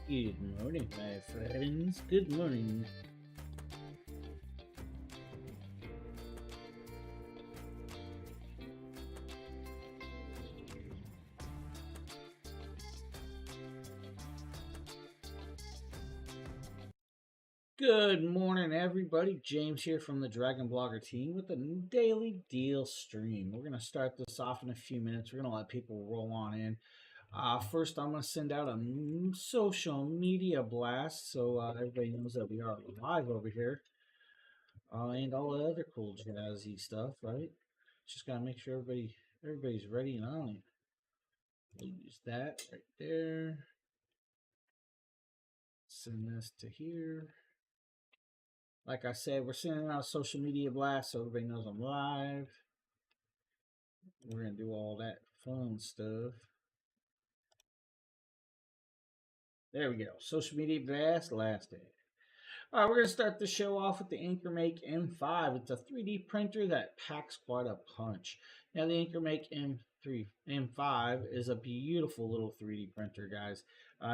Good morning, my friends. Good morning. Good morning, everybody. James here from the Dragon Blogger team with a daily deal stream. We're going to start this off in a few minutes. We're going to let people roll on in. First, I'm going to send out a social media blast so everybody knows that we are live over here and all the other cool jazzy stuff, right? Just got to make sure everybody's ready and on it. We'll use that right there. Send this to here. Like I said, we're sending out a social media blast so everybody knows I'm live. We're going to do all that fun stuff. There we go. Social media blast last day. All right, we're going to start the show off with the AnchorMake M5. It's a 3D printer that packs quite a punch. Now, the AnchorMake M5 is a beautiful little 3D printer, guys.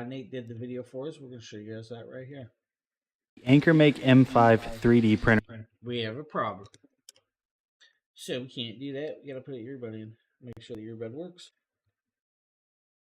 Nate did the video for us. We're going to show you guys that right here. AnchorMake M5 3D printer. We have a problem. So we can't do that. We got to put an earbud in. Make sure the earbud works.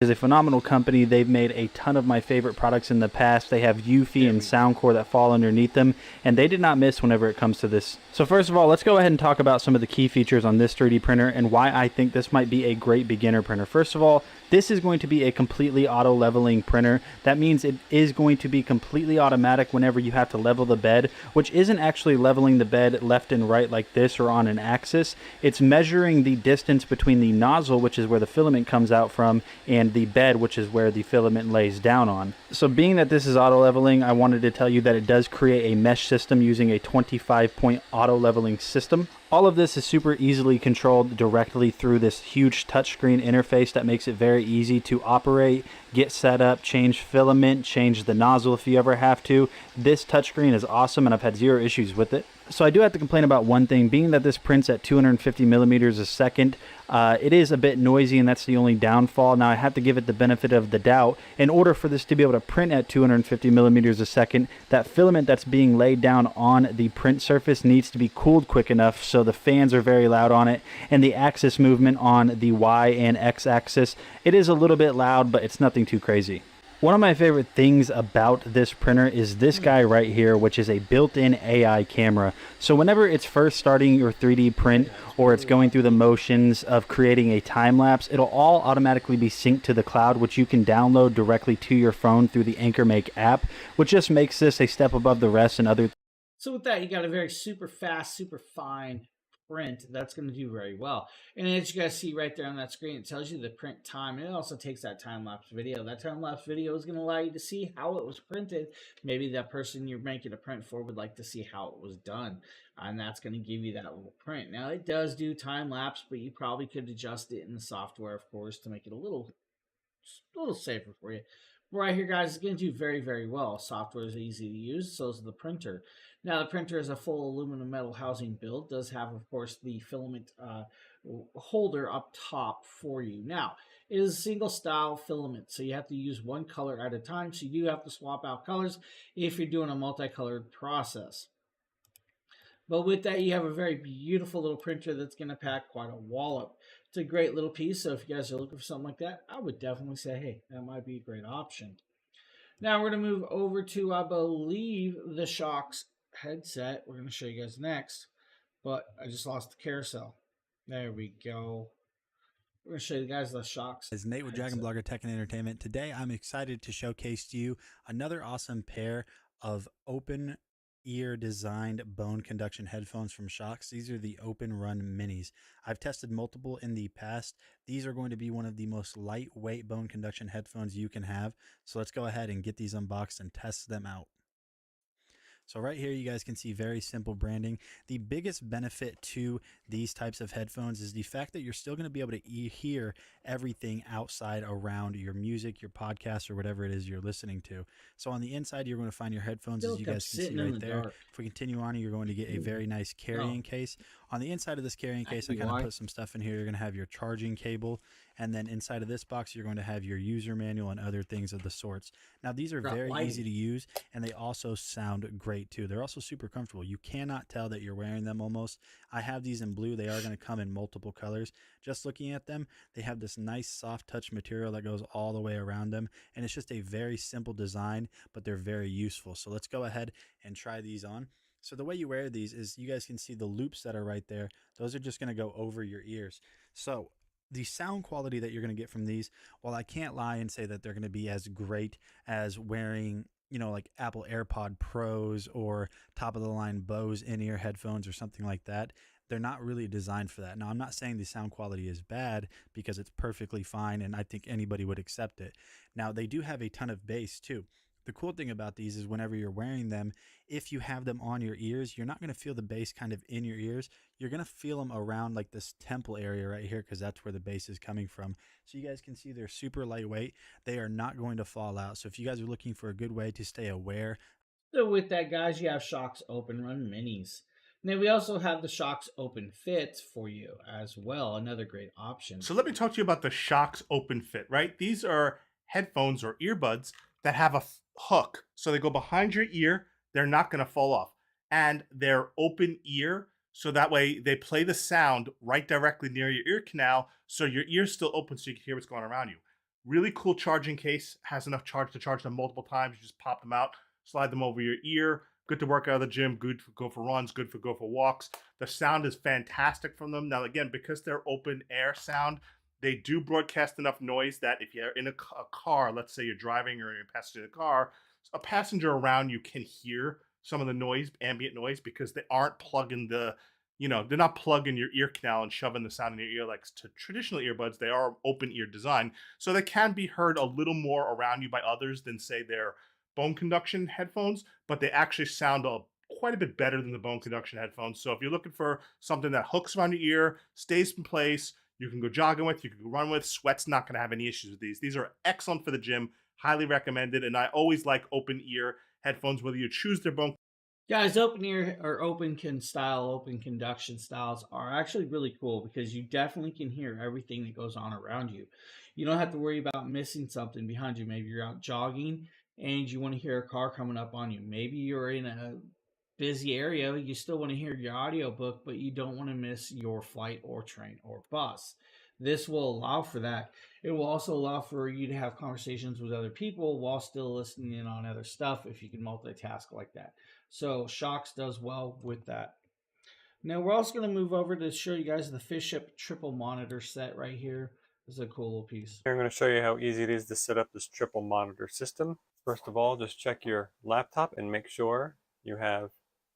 Is a phenomenal company. They've made a ton of my favorite products in the past. They have Eufy and Soundcore that fall underneath them, and they did not miss whenever it comes to this. So first of all, let's go ahead and talk about some of the key features on this 3D printer and why I think this might be a great beginner printer. First of all, this is going to be a completely auto leveling printer. That means it is going to be completely automatic whenever you have to level the bed, which isn't actually leveling the bed left and right like this or on an axis. It's measuring the distance between the nozzle, which is where the filament comes out from, and the bed, which is where the filament lays down on. So being that this is auto leveling, I wanted to tell you that it does create a mesh system using a 25-point auto leveling system. All of this is super easily controlled directly through this huge touchscreen interface that makes it very easy to operate, get set up, change filament, change the nozzle if you ever have to. This touchscreen is awesome and I've had zero issues with it. So I do have to complain about one thing, being that this prints at 250 millimeters a second. It is a bit noisy, and that's the only downfall. Now I have to give it the benefit of the doubt. In order for this to be able to print at 250 millimeters a second, that filament that's being laid down on the print surface needs to be cooled quick enough so the fans are very loud on it, and the axis movement on the Y and X axis, it is a little bit loud, but it's nothing too crazy. One of my favorite things about this printer is this guy right here, which is a built-in AI camera. So whenever it's first starting your 3D print or it's going through the motions of creating a time lapse, it'll all automatically be synced to the cloud, which you can download directly to your phone through the AnchorMake app, which just makes this a step above the rest and other. So with that, you got a very super fast, super fine print that's going to do very well. And as you guys see right there on that screen, it tells you the print time, and it also takes that time-lapse video. That time-lapse video is going to allow you to see how it was printed. Maybe that person you're making a print for would like to see how it was done, and that's going to give you that little print. Now, it does do time-lapse, but you probably could adjust it in the software, of course, to make it a little safer for you. Right here, guys, it's going to do very, very well. Software is easy to use, so is the printer. Now, the printer is a full aluminum metal housing build. Does have, of course, the filament holder up top for you. Now, it is a single style filament, so you have to use one color at a time. So you do have to swap out colors if you're doing a multicolored process. But with that, you have a very beautiful little printer that's going to pack quite a wallop. It's a great little piece, so if you guys are looking for something like that, I would definitely say, hey, that might be a great option. Now we're going to move over to, I believe, the Shokz headset. We're going to show you guys next, but I just lost the carousel. There we go. We're going to show you guys the Shokz. As Nate with Dragon Blogger Tech and Entertainment. Today, I'm excited to showcase to you another awesome pair of open ear designed bone conduction headphones from Shokz. These are the Open Run Minis. I've tested multiple in the past. These are going to be one of the most lightweight bone conduction headphones you can have. So let's go ahead and get these unboxed and test them out. So right here, you guys can see very simple branding. The biggest benefit to these types of headphones is the fact that you're still going to be able to hear everything outside around your music, your podcast, or whatever it is you're listening to. So on the inside, you're going to find your headphones, as you guys can see right there. If we continue on, you're going to get a very nice carrying case. On the inside of this carrying case, I kind of put some stuff in here. You're going to have your charging cable. And then inside of this box, you're going to have your user manual and other things of the sorts. Now, these are Got very lighting. easy to use, and they also sound great too. They're also super comfortable. You cannot tell that you're wearing them almost. I have these in blue. They are going to come in multiple colors. Just looking at them, they have this nice soft touch material that goes all the way around them, and it's just a very simple design, but they're very useful. So let's go ahead and try these on. So the way you wear these is, you guys can see the loops that are right there. Those are just going to go over your ears. So the sound quality that you're going to get from these, while I can't lie and say that they're going to be as great as wearing, you know, like Apple AirPod Pros or top of the line Bose in-ear headphones or something like that, they're not really designed for that. Now, I'm not saying the sound quality is bad, because it's perfectly fine and I think anybody would accept it. Now, they do have a ton of bass too. The cool thing about these is, whenever you're wearing them, if you have them on your ears, you're not going to feel the bass kind of in your ears. You're going to feel them around like this temple area right here, because that's where the bass is coming from. So you guys can see they're super lightweight. They are not going to fall out. So if you guys are looking for a good way to stay aware. So with that, guys, you have Shox Open Run Minis. Now we also have the Shox Open Fit for you as well, another great option. So let me talk to you about the Shox Open Fit, right? These are headphones or earbuds that have a hook. So they go behind your ear. They're not going to fall off. And they're open ear. So that way they play the sound right directly near your ear canal. So your ear's still open so you can hear what's going on around you. Really cool charging case. Has enough charge to charge them multiple times. You just pop them out, slide them over your ear. Good to work out of the gym. Good to go for runs. Good for go for walks. The sound is fantastic from them. Now, again, because they're open air sound, they do broadcast enough noise that if you're in a car, let's say you're driving or you're a passenger in a car, a passenger around you can hear some of the noise, ambient noise, because they aren't plugging the, they're not plugging your ear canal and shoving the sound in your ear like to traditional earbuds. They are open ear design. So they can be heard a little more around you by others than, say, their bone conduction headphones, but they actually sound quite a bit better than the bone conduction headphones. So if you're looking for something that hooks around your ear, stays in place, you can go jogging with, you can go run with, sweat's not going to have any issues with these. These are excellent for the gym, highly recommended, and I always like open ear headphones, whether you choose their bone. Guys, open ear or open conduction styles are actually really cool, because you definitely can hear everything that goes on around you. You don't have to worry about missing something behind you. Maybe you're out jogging and you want to hear a car coming up on you. Maybe you're in a busy area, you still want to hear your audiobook, but you don't want to miss your flight or train or bus. This will allow for that. It will also allow for you to have conversations with other people while still listening in on other stuff, if you can multitask like that. So Shox does well with that. Now we're also going to move over to show you guys the Fishship triple monitor set right here. This is a cool little piece. I'm going to show you how easy it is to set up this triple monitor system. First of all, just check your laptop and make sure you have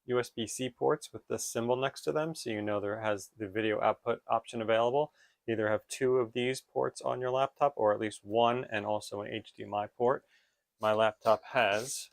USB-C ports with this symbol next to them, so you know there has the video output option available. Either have 2 of these ports on your laptop, or at least 1, and also an HDMI port. My laptop has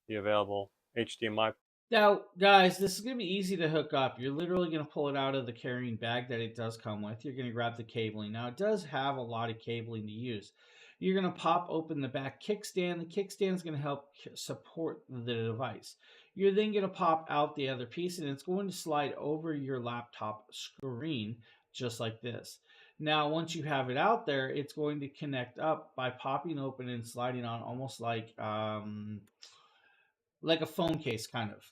the available HDMI. Now, guys, this is going to be easy to hook up. You're literally going to pull it out of the carrying bag that it does come with. You're going to grab the cabling. Now, it does have a lot of cabling to use. You're going to pop open the back kickstand. The kickstand is going to help support the device. You're then going to pop out the other piece, and it's going to slide over your laptop screen just like this. Now, once you have it out there, it's going to connect up by popping open and sliding on, almost like a phone case kind of,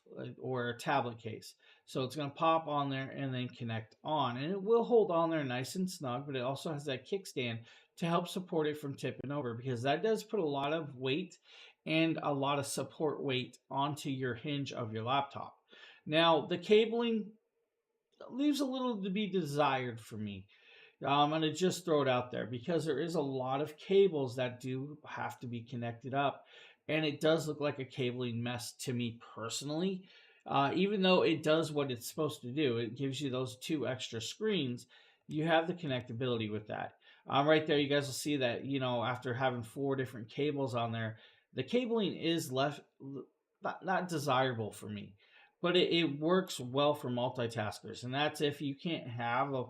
or a tablet case. So it's going to pop on there and then connect on, and it will hold on there nice and snug, but it also has that kickstand to help support it from tipping over, because that does put a lot of weight and a lot of support weight onto your hinge of your laptop. Now, the cabling leaves a little to be desired for me. I'm going to just throw it out there, because there is a lot of cables that do have to be connected up, and it does look like a cabling mess to me personally. Even though it does what it's supposed to do, it gives you those 2 extra screens, you have the connectability with that. Right there, you guys will see that, after having 4 different cables on there, the cabling is not desirable for me, but it works well for multitaskers, and that's if you can't have a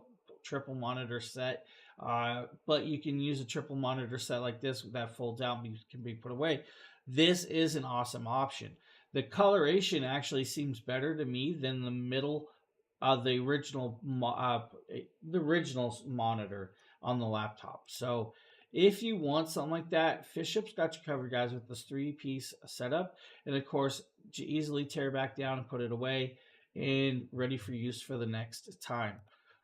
triple monitor set, but you can use a triple monitor set like this that folds out and can be put away. This is an awesome option. The coloration actually seems better to me than the middle of the original monitor. on the laptop. So if you want something like that, Fishup's got you covered, guys, with this 3-piece setup. And of course, you easily tear back down and put it away and ready for use for the next time.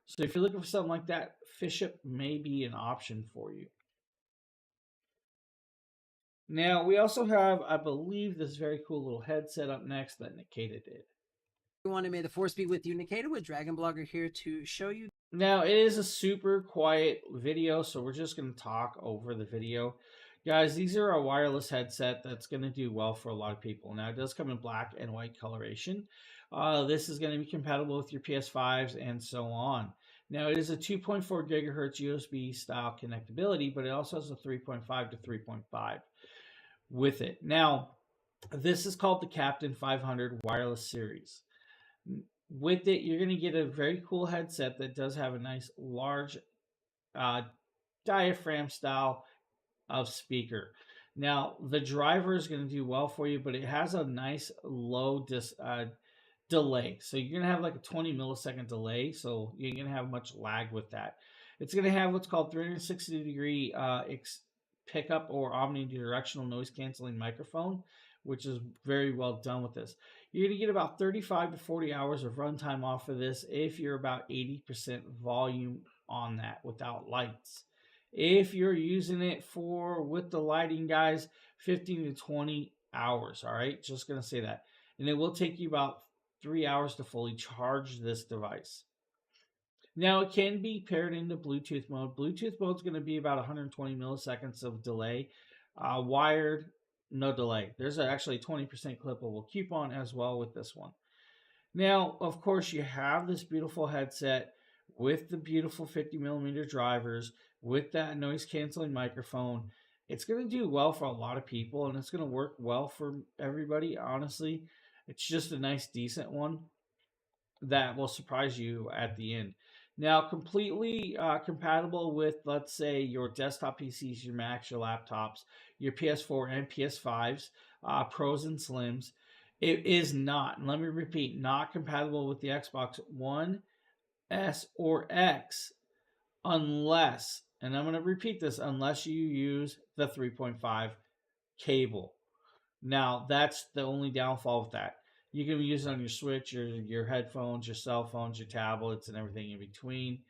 So if you're looking for something like that, Fishup may be an option for you. Now, we also have, I believe, this very cool little headset up next that Nikita did. Everyone, may the force be with you. Nikita with Dragon Blogger here to show you. Now, it is a super quiet video, so we're just going to talk over the video. Guys, these are a wireless headset that's going to do well for a lot of people. Now, it does come in black and white coloration. This is going to be compatible with your PS5s and so on. Now, it is a 2.4 gigahertz USB style connectability, but it also has a 3.5 to 3.5 with it. Now, this is called the Captain 500 Wireless Series. With it, you're going to get a very cool headset that does have a nice large diaphragm style of speaker. Now, the driver is going to do well for you, but it has a nice low delay. So you're going to have like a 20 millisecond delay, so you're going to have much lag with that. It's going to have what's called 360-degree pickup or omnidirectional noise canceling microphone, which is very well done with this. You're going to get about 35 to 40 hours of runtime off of this if you're about 80% volume on that without lights. If you're using it with the lighting, guys, 15 to 20 hours, all right? Just going to say that. And it will take you about 3 hours to fully charge this device. Now, it can be paired into Bluetooth mode. Bluetooth mode is going to be about 120 milliseconds of delay. Wired, no delay. There's actually a 20% clippable coupon as well with this one. Now, of course, you have this beautiful headset with the beautiful 50mm drivers, with that noise canceling microphone. It's going to do well for a lot of people, and it's going to work well for everybody, honestly. It's just a nice, decent one that will surprise you at the end. Now, completely compatible with, let's say, your desktop PCs, your Macs, your laptops, your PS4 and PS5s, Pros and Slims. It is not, and let me repeat, not compatible with the Xbox One, S, or X unless, and I'm going to repeat this, unless you use the 3.5 cable. Now, that's the only downfall with that. You can use it on your Switch, your headphones, your cell phones, your tablets, and everything in between.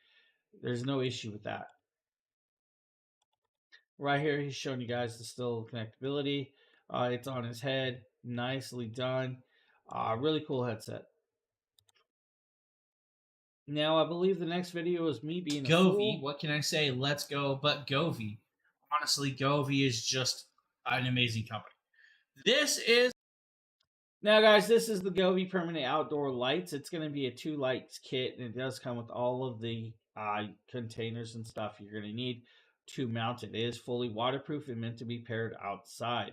There's no issue with that. Right here, he's showing you guys the still connectability. It's on his head. Nicely done. Really cool headset. Now, I believe the next video is me being a Govee. fool. What can I say? Let's go. But Govee. Honestly, Govee is just an amazing company. This is... Now, guys, this is the Govee Permanent Outdoor Lights. It's going to be a 2 lights kit, and it does come with all of the containers and stuff you're going to need to mount it. It is fully waterproof and meant to be paired outside.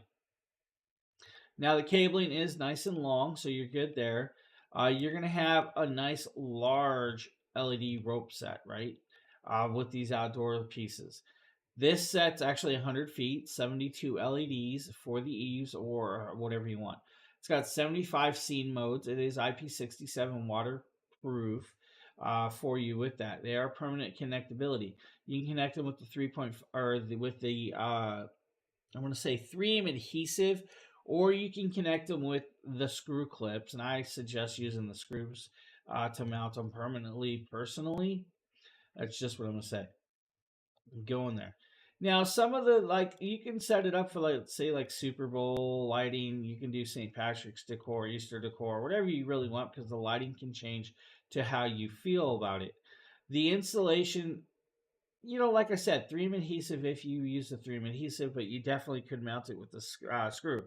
Now, the cabling is nice and long, so you're good there. You're going to have a nice large LED rope set, right, with these outdoor pieces. This set's actually 100 feet, 72 LEDs for the eaves or whatever you want. It's got 75 scene modes. It is IP67 waterproof for you with that. They are permanent connectability. You can connect them with the 3.5 or with the I want to say 3M adhesive, or you can connect them with the screw clips. And I suggest using the screws to mount them permanently. Personally, that's just what I'm gonna say. Go in there. Now, some of the, you can set it up for, say, Super Bowl lighting. You can do St. Patrick's decor, Easter decor, whatever you really want, because the lighting can change to how you feel about it. The installation, like I said, 3M adhesive if you use the 3M adhesive, but you definitely could mount it with the screw.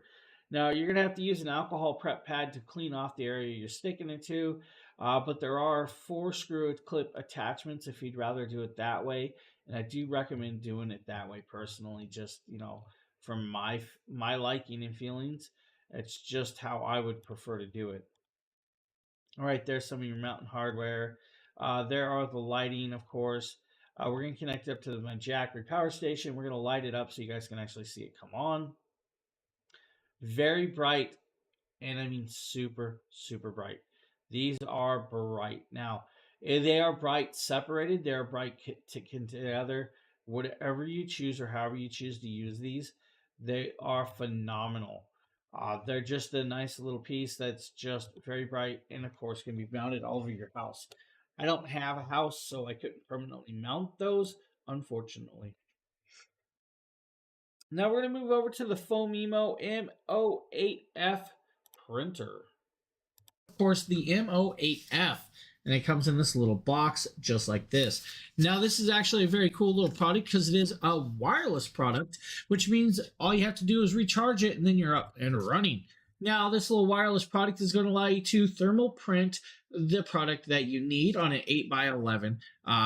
Now, you're going to have to use an alcohol prep pad to clean off the area you're sticking it to, but there are 4 screw clip attachments if you'd rather do it that way. And I do recommend doing it that way personally, just, from my liking and feelings. It's just how I would prefer to do it. All right, there's some of your mountain hardware. There are the lighting, of course. We're going to connect it up to my Jackery power station. We're going to light it up so you guys can actually see it come on. Very bright, and I mean super, super bright. These are bright. Now, They are bright separated. They are bright together. Whatever you choose or however you choose to use these, they are phenomenal. They're just a nice little piece that's just very bright and, of course, can be mounted all over your house. I don't have a house, so I couldn't permanently mount those, unfortunately. Now we're going to move over to the Foamimo M08F printer. Of course, the M08F, and it comes in this little box just like this. Now, this is actually a very cool little product because it is a wireless product, which means all you have to do is recharge it and then you're up and running. Now, this little wireless product is going to allow you to thermal print the product that you need on an 8x11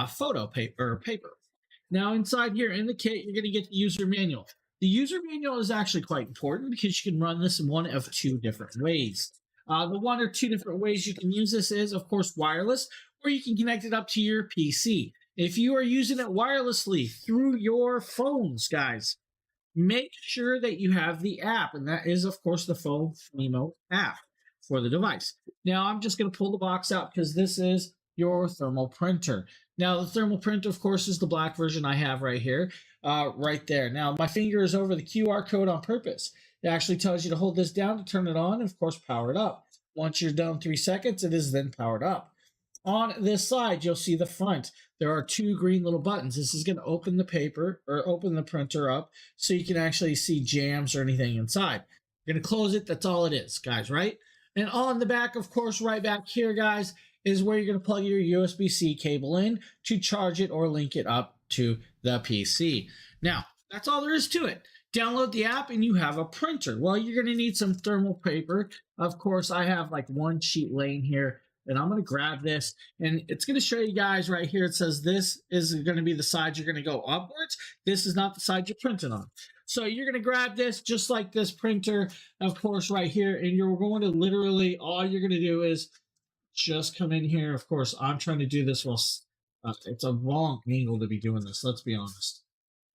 photo paper. Now, inside here in the kit, you're going to get the user manual. The user manual is actually quite important because you can run this in one of two different ways. The one or two different ways you can use this is, of course, wireless, or you can connect it up to your PC. If you are using it wirelessly through your phones, guys, make sure that you have the app, and that is, of course, the Foamimo app for the device. Now, I'm just going to pull the box out because this is your thermal printer. Now, the thermal printer, of course, is the black version I have right here, right there. Now, my finger is over the QR code on purpose. It actually tells you to hold this down to turn it on and, of course, power it up. Once you're done 3 seconds, it is then powered up. On this side, you'll see the front. There are 2 green little buttons. This is going to open the paper or open the printer up so you can actually see jams or anything inside. You're going to close it. That's all it is, guys, right? And on the back, of course, right back here, guys, is where you're going to plug your USB-C cable in to charge it or link it up to the PC. Now, that's all there is to it. Download the app and you have a printer. Well, you're going to need some thermal paper. Of course, I have like 1 sheet laying here, and I'm going to grab this, and it's going to show you guys right here. It says this is going to be the side you're going to go upwards. This is not the side you're printing on. So you're going to grab this just like this printer, of course, right here, and you're going to literally, all you're going to do is just come in here. Of course, I'm trying to do this while it's a wrong angle to be doing this. Let's be honest.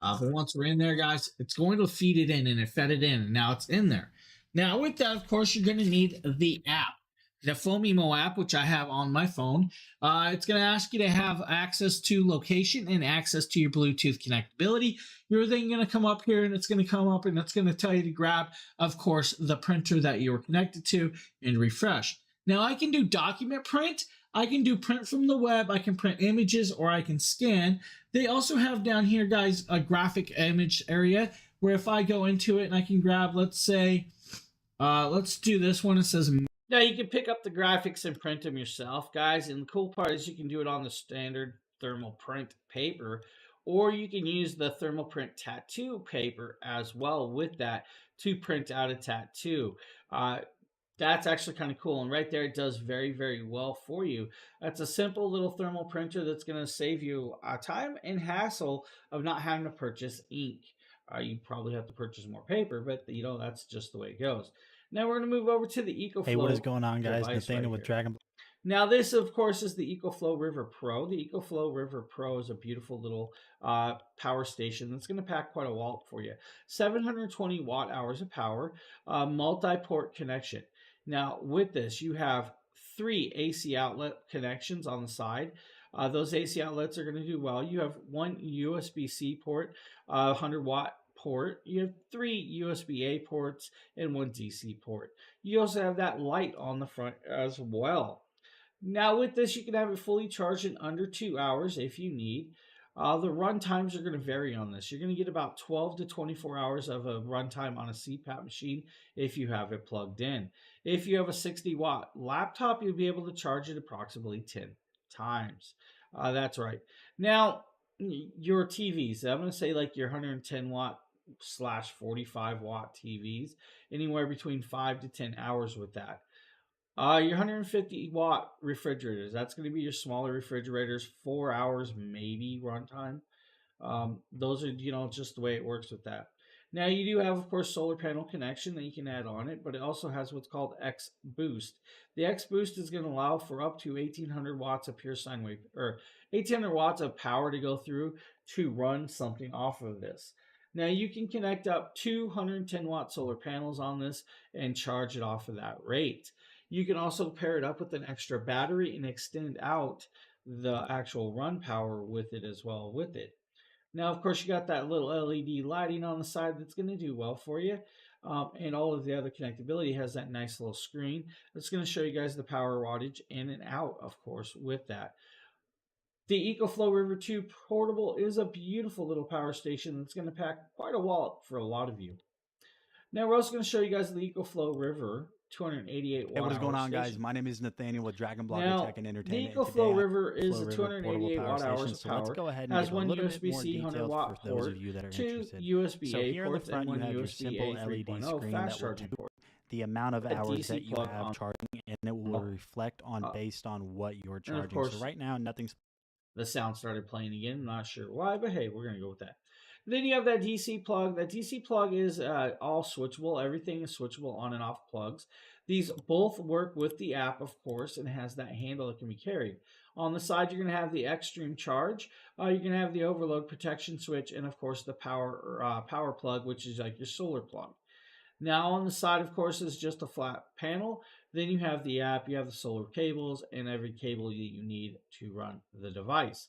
But once we're in there, guys, it's going to feed it in, and it fed it in, and now it's in there. Now, with that, of course, you're going to need the app, the Foamimo app, which I have on my phone. It's going to ask you to have access to location and access to your Bluetooth connectability. You're then going to come up here, and it's going to come up, and it's going to tell you to grab, of course, the printer that you were connected to and refresh. Now, I can do document print. I can do print from the web. I can print images, or I can scan. They also have down here, guys, a graphic image area where if I go into it and I can grab, let's say, let's do this one. It says, now you can pick up the graphics and print them yourself, guys. And the cool part is you can do it on the standard thermal print paper, or you can use the thermal print tattoo paper as well with that to print out a tattoo. That's actually kind of cool. And right there, it does very, very well for you. That's a simple little thermal printer that's going to save you time and hassle of not having to purchase ink. You probably have to purchase more paper, but, you know, that's just the way it goes. Now we're going to move over to the EcoFlow. Hey, what is going on, guys? Nathaniel with Dragon. Now this, of course, is the EcoFlow River Pro. The EcoFlow River Pro is a beautiful little power station that's going to pack quite a wallop for you. 720 watt hours of power, multi-port connection. Now, with this, you have 3 AC outlet connections on the side. Those AC outlets are going to do well. You have 1 USB-C port, 100-watt port. You have 3 USB-A ports and 1 DC port. You also have that light on the front as well. Now, with this, you can have it fully charged in under 2 hours if you need. The run times are going to vary on this. You're going to get about 12 to 24 hours of a runtime on a CPAP machine if you have it plugged in. If you have a 60-watt laptop, you'll be able to charge it approximately 10 times. That's right. Now, your TVs, I'm going to say like your 110-watt / 45-watt TVs, anywhere between 5 to 10 hours with that. Your 150-watt refrigerators, that's going to be your smaller refrigerators, 4 hours maybe runtime. Those are, you know, just the way it works with that. Now, you do have, of course, solar panel connection that you can add on it, but it also has what's called X Boost. The X Boost is going to allow for up to 1,800 watts of pure sine wave, or 1,800 watts of power to go through to run something off of this. Now, you can connect up 210-watt solar panels on this and charge it off of that rate. You can also pair it up with an extra battery and extend out the actual run power with it as well with it. Now, of course, you got that little LED lighting on the side that's going to do well for you. And all of the other connectability has that nice little screen that's going to show you guys the power wattage in and out, of course, with that. The EcoFlow River 2 Portable is a beautiful little power station that's going to pack quite a wallet for a lot of you. Now, we're also going to show you guys the EcoFlow River 288 watt. Hey, what is going on, station. guys? My name is Nathaniel with Dragon Blogger Now, Tech and the Entertainment. EcoFlow River is a River 288 portable watt hours station. of So power. let's go ahead and Has get a one little bit more USB 100 details watt for those port, of you that are 2 interested. USB-A So here in the ports, front, and you one have your USB-A simple LED 3.0 screen fast that will charging do port. the amount of A hours DC that you plug have on. charging, and it will reflect on based on what you're of charging. course, So right now, nothing's. The sound started playing again. I'm not sure why, but hey, we're going to go with that. Then you have that DC plug. That DC plug is all switchable. Everything is switchable on and off plugs. These both work with the app, of course, and has that handle that can be carried. On the side, you're going to have the Extreme Charge. You're going to have the overload protection switch, and of course, the power plug, which is like your solar plug. Now on the side, of course, is just a flat panel. Then you have the app, you have the solar cables, and every cable that you need to run the device.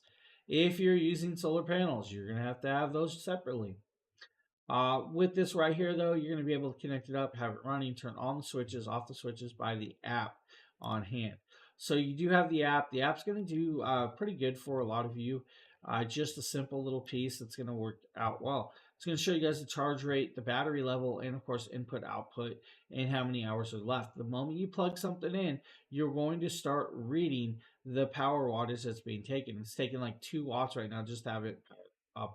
If you're using solar panels, you're going to have those separately. With this right here, though, you're going to be able to connect it up, have it running, turn on the switches, off the switches by the app on hand. So you do have the app. The app's going to do pretty good for a lot of you. Just a simple little piece that's going to work out well. It's going to show you guys the charge rate, the battery level, and of course input, output, and how many hours are left. The moment you plug something in, you're going to start reading the power wattage that's being taken. It's taking like 2 watts right now just to have it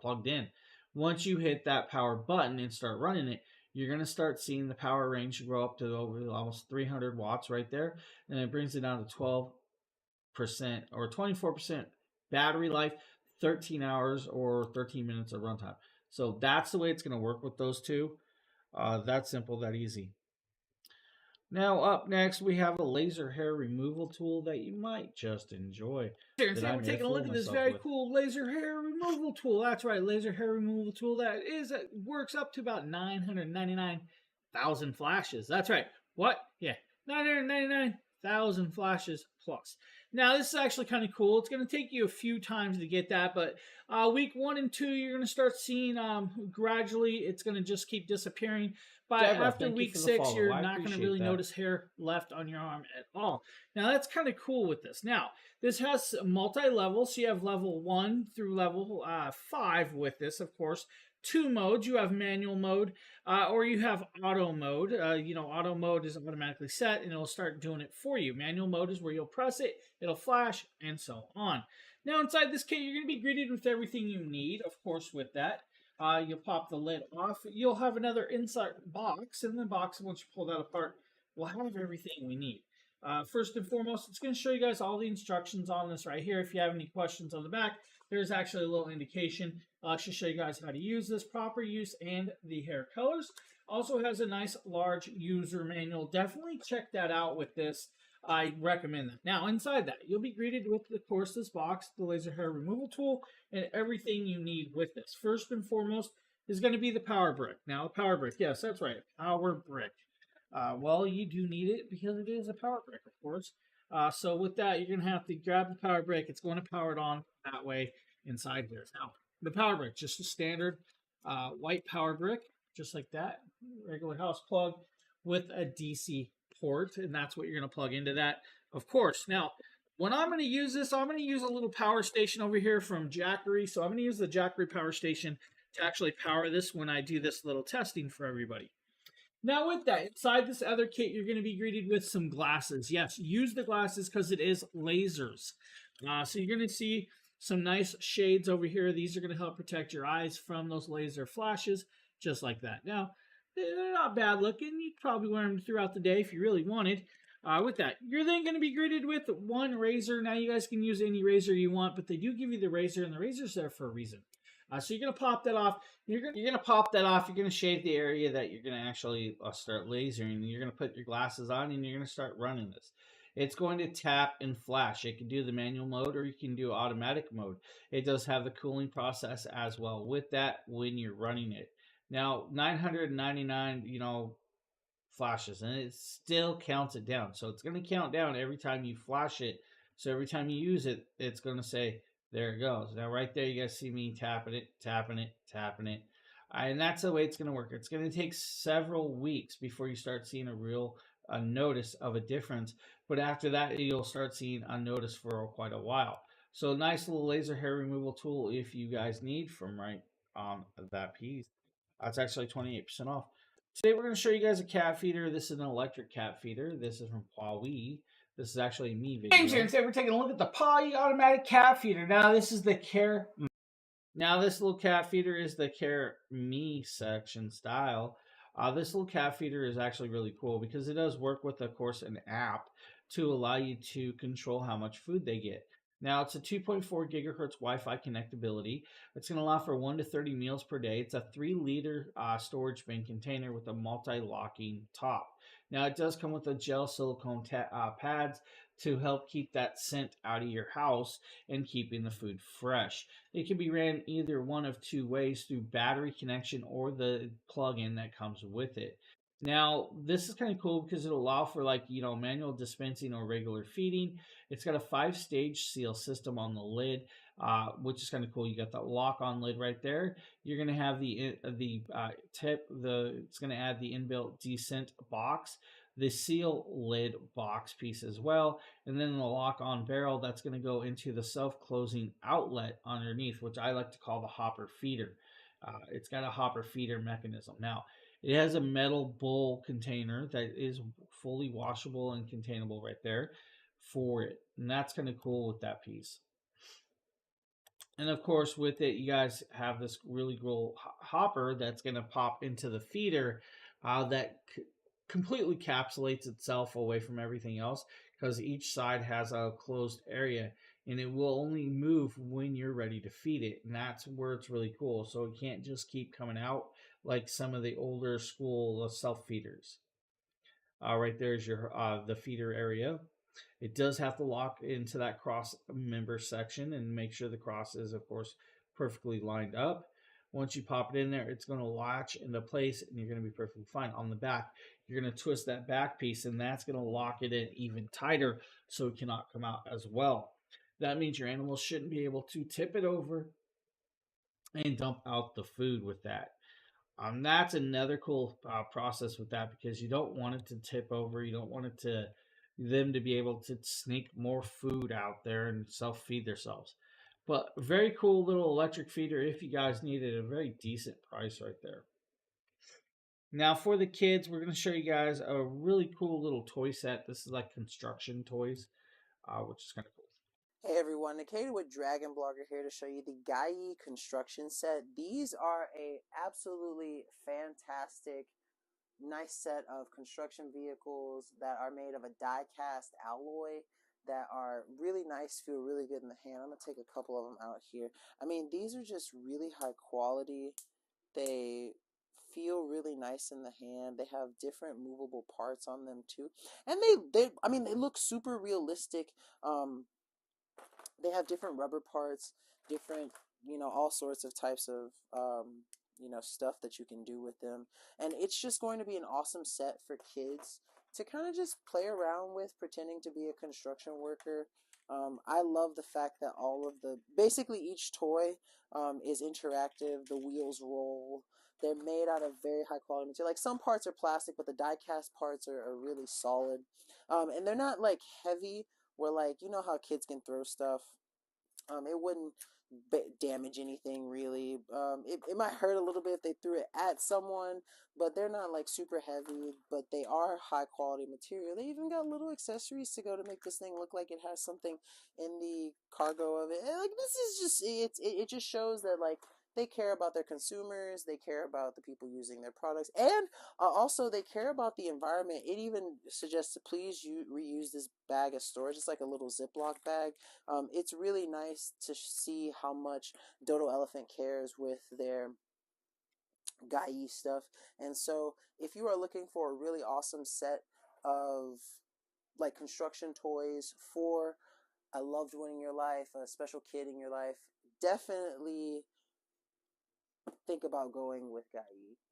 plugged in. Once you hit that power button and start running it, you're going to start seeing the power range grow up to over almost 300 watts right there. And it brings it down to 12% or 24% battery life, 13 hours or 13 minutes of runtime. So that's the way it's going to work with those two. That simple, that easy. Now up next, we have a laser hair removal tool that you might just enjoy. We're taking a look at this very cool laser hair removal tool. That's right, laser hair removal tool that works up to about 999,000 flashes. That's right. What? Yeah, 999,000 flashes plus. Now, this is actually kind of cool. It's going to take you a few times to get that, but week 1 and 2, you're going to start seeing gradually it's going to just keep disappearing. But after week 6, you're not going to really notice hair left on your arm at all. Now, that's kind of cool with this. Now, this has multi-levels. So you have level 1 through level 5 with this, of course. 2 modes. You have manual mode or you have auto mode. Auto mode is automatically set and it'll start doing it for you. Manual mode is where you'll press it, it'll flash, and so on. Now inside this kit, you're going to be greeted with everything you need, of course, with that. You'll pop the lid off. You'll have another insert box. In the box, once you pull that apart, we'll have everything we need. First and foremost, it's going to show you guys all the instructions on this right here. If you have any questions on the back, there's actually a little indication to show you guys how to use this, proper use, and the hair colors. Also has a nice large user manual. Definitely check that out with this. I recommend that. Now, inside that, you'll be greeted with, of course, this box, the laser hair removal tool, and everything you need with this. First and foremost is going to be the power brick. Now, the power brick, yes, that's right, power brick. Well, you do need it because it is a power brick, of course. So with that, you're going to have to grab the power brick. It's going to power it on that way inside here. Now, the power brick, just a standard white power brick, just like that, regular house plug with a DC port, and that's what you're going to plug into that, of course. Now, when I'm going to use this, I'm going to use a little power station over here from Jackery. So I'm going to use the Jackery power station to actually power this when I do this little testing for everybody. Now with that, inside this other kit, you're going to be greeted with some glasses. Yes, use the glasses because it is lasers. So you're going to see some nice shades over here. These are going to help protect your eyes from those laser flashes, just like that. Now, they're not bad looking. You'd probably wear them throughout the day if you really wanted. With that, you're then going to be greeted with one razor. Now, you guys can use any razor you want, but they do give you the razor, and the razor's there for a reason. So you're going to pop that off. You're going to pop that off. You're going to shave the area that you're going to actually start lasering. You're going to put your glasses on, and you're going to start running this. It's going to tap and flash. It can do the manual mode, or you can do automatic mode. It does have the cooling process as well with that when you're running it. Now, 999, flashes, and it still counts it down. So it's going to count down every time you flash it So every time you use it, it's going to say, there it goes. Now, right there, you guys see me tapping it, tapping it, tapping it. And that's the way it's going to work. It's going to take several weeks before you start seeing a real notice of a difference. But after that, you'll start seeing a notice for quite a while. So, nice little laser hair removal tool if you guys need from right on that piece. It's actually 28% off. Today, we're going to show you guys a cat feeder. This is an electric cat feeder. This is from Huawei. This is actually a me video. James here, and today we're taking a look at the Pi automatic cat feeder. Now, this is the Care. Now, this little cat feeder is the Care Me section style. This little cat feeder is actually really cool because it does work with, of course, an app to allow you to control how much food they get. Now, it's a 2.4 gigahertz Wi-Fi connectability. It's going to allow for 1 to 30 meals per day. It's a 3-liter storage bin container with a multi-locking top. Now, it does come with a gel silicone pads to help keep that scent out of your house and keeping the food fresh. It can be ran either one of two ways, through battery connection or the plug-in that comes with it. Now, this is kind of cool because it'll allow for, like, manual dispensing or regular feeding. It's got a 5-stage seal system on the lid, which is kind of cool. You got the lock-on lid right there. You're going to have it's going to add the inbuilt descent box, the seal lid box piece as well, and then the lock-on barrel that's going to go into the self-closing outlet underneath, which I like to call the hopper feeder. It's got a hopper feeder mechanism. Now, it has a metal bowl container that is fully washable and containable right there for it. And that's kind of cool with that piece. And of course, with it, you guys have this really cool hopper that's going to pop into the feeder that completely encapsulates itself away from everything else, because each side has a closed area, and it will only move when you're ready to feed it. And that's where it's really cool. So it can't just keep coming out like some of the older school self feeders. Right there's your the feeder area. It does have to lock into that cross member section and make sure the cross is, of course, perfectly lined up. Once you pop it in there, it's going to latch into place and you're going to be perfectly fine. On the back, you're going to twist that back piece, and that's going to lock it in even tighter so it cannot come out as well. That means your animals shouldn't be able to tip it over and dump out the food with that. That's another cool process with that, because you don't want it to tip over. You don't want them to be able to sneak more food out there and self-feed themselves. But very cool little electric feeder if you guys need it at a very decent price right there. Now, for the kids, we're going to show you guys a really cool little toy set. This is like construction toys, which is kind of cool. Hey everyone, Nikita with Dragon Blogger here to show you the Gai construction set. These are a absolutely fantastic, nice set of construction vehicles that are made of a die-cast alloy that are really nice, feel really good in the hand. I'm going to take a couple of them out here. I mean, these are just really high quality. They feel really nice in the hand. They have different movable parts on them too. And they look super realistic. They have different rubber parts, different, all sorts of types of, stuff that you can do with them. And it's just going to be an awesome set for kids to kind of just play around with, pretending to be a construction worker. I love the fact that basically each toy is interactive. The wheels roll. They're made out of very high quality material. Like, some parts are plastic, but the die cast parts are really solid. And they're not like heavy, where, like, you know how kids can throw stuff. It wouldn't damage anything really. It might hurt a little bit if they threw it at someone, but they're not like super heavy, but they are high quality material. They even got little accessories to go to make this thing look like it has something in the cargo of it. And, like, this is just, it just shows that, like, they care about their consumers, they care about the people using their products, and also they care about the environment. It even suggests to please reuse this bag as storage. It's like a little Ziploc bag. It's really nice to see how much Dodo Elephant cares with their Gai stuff. And so if you are looking for a really awesome set of, like, construction toys for a loved one in your life, a special kid in your life, definitely think about going with Gai.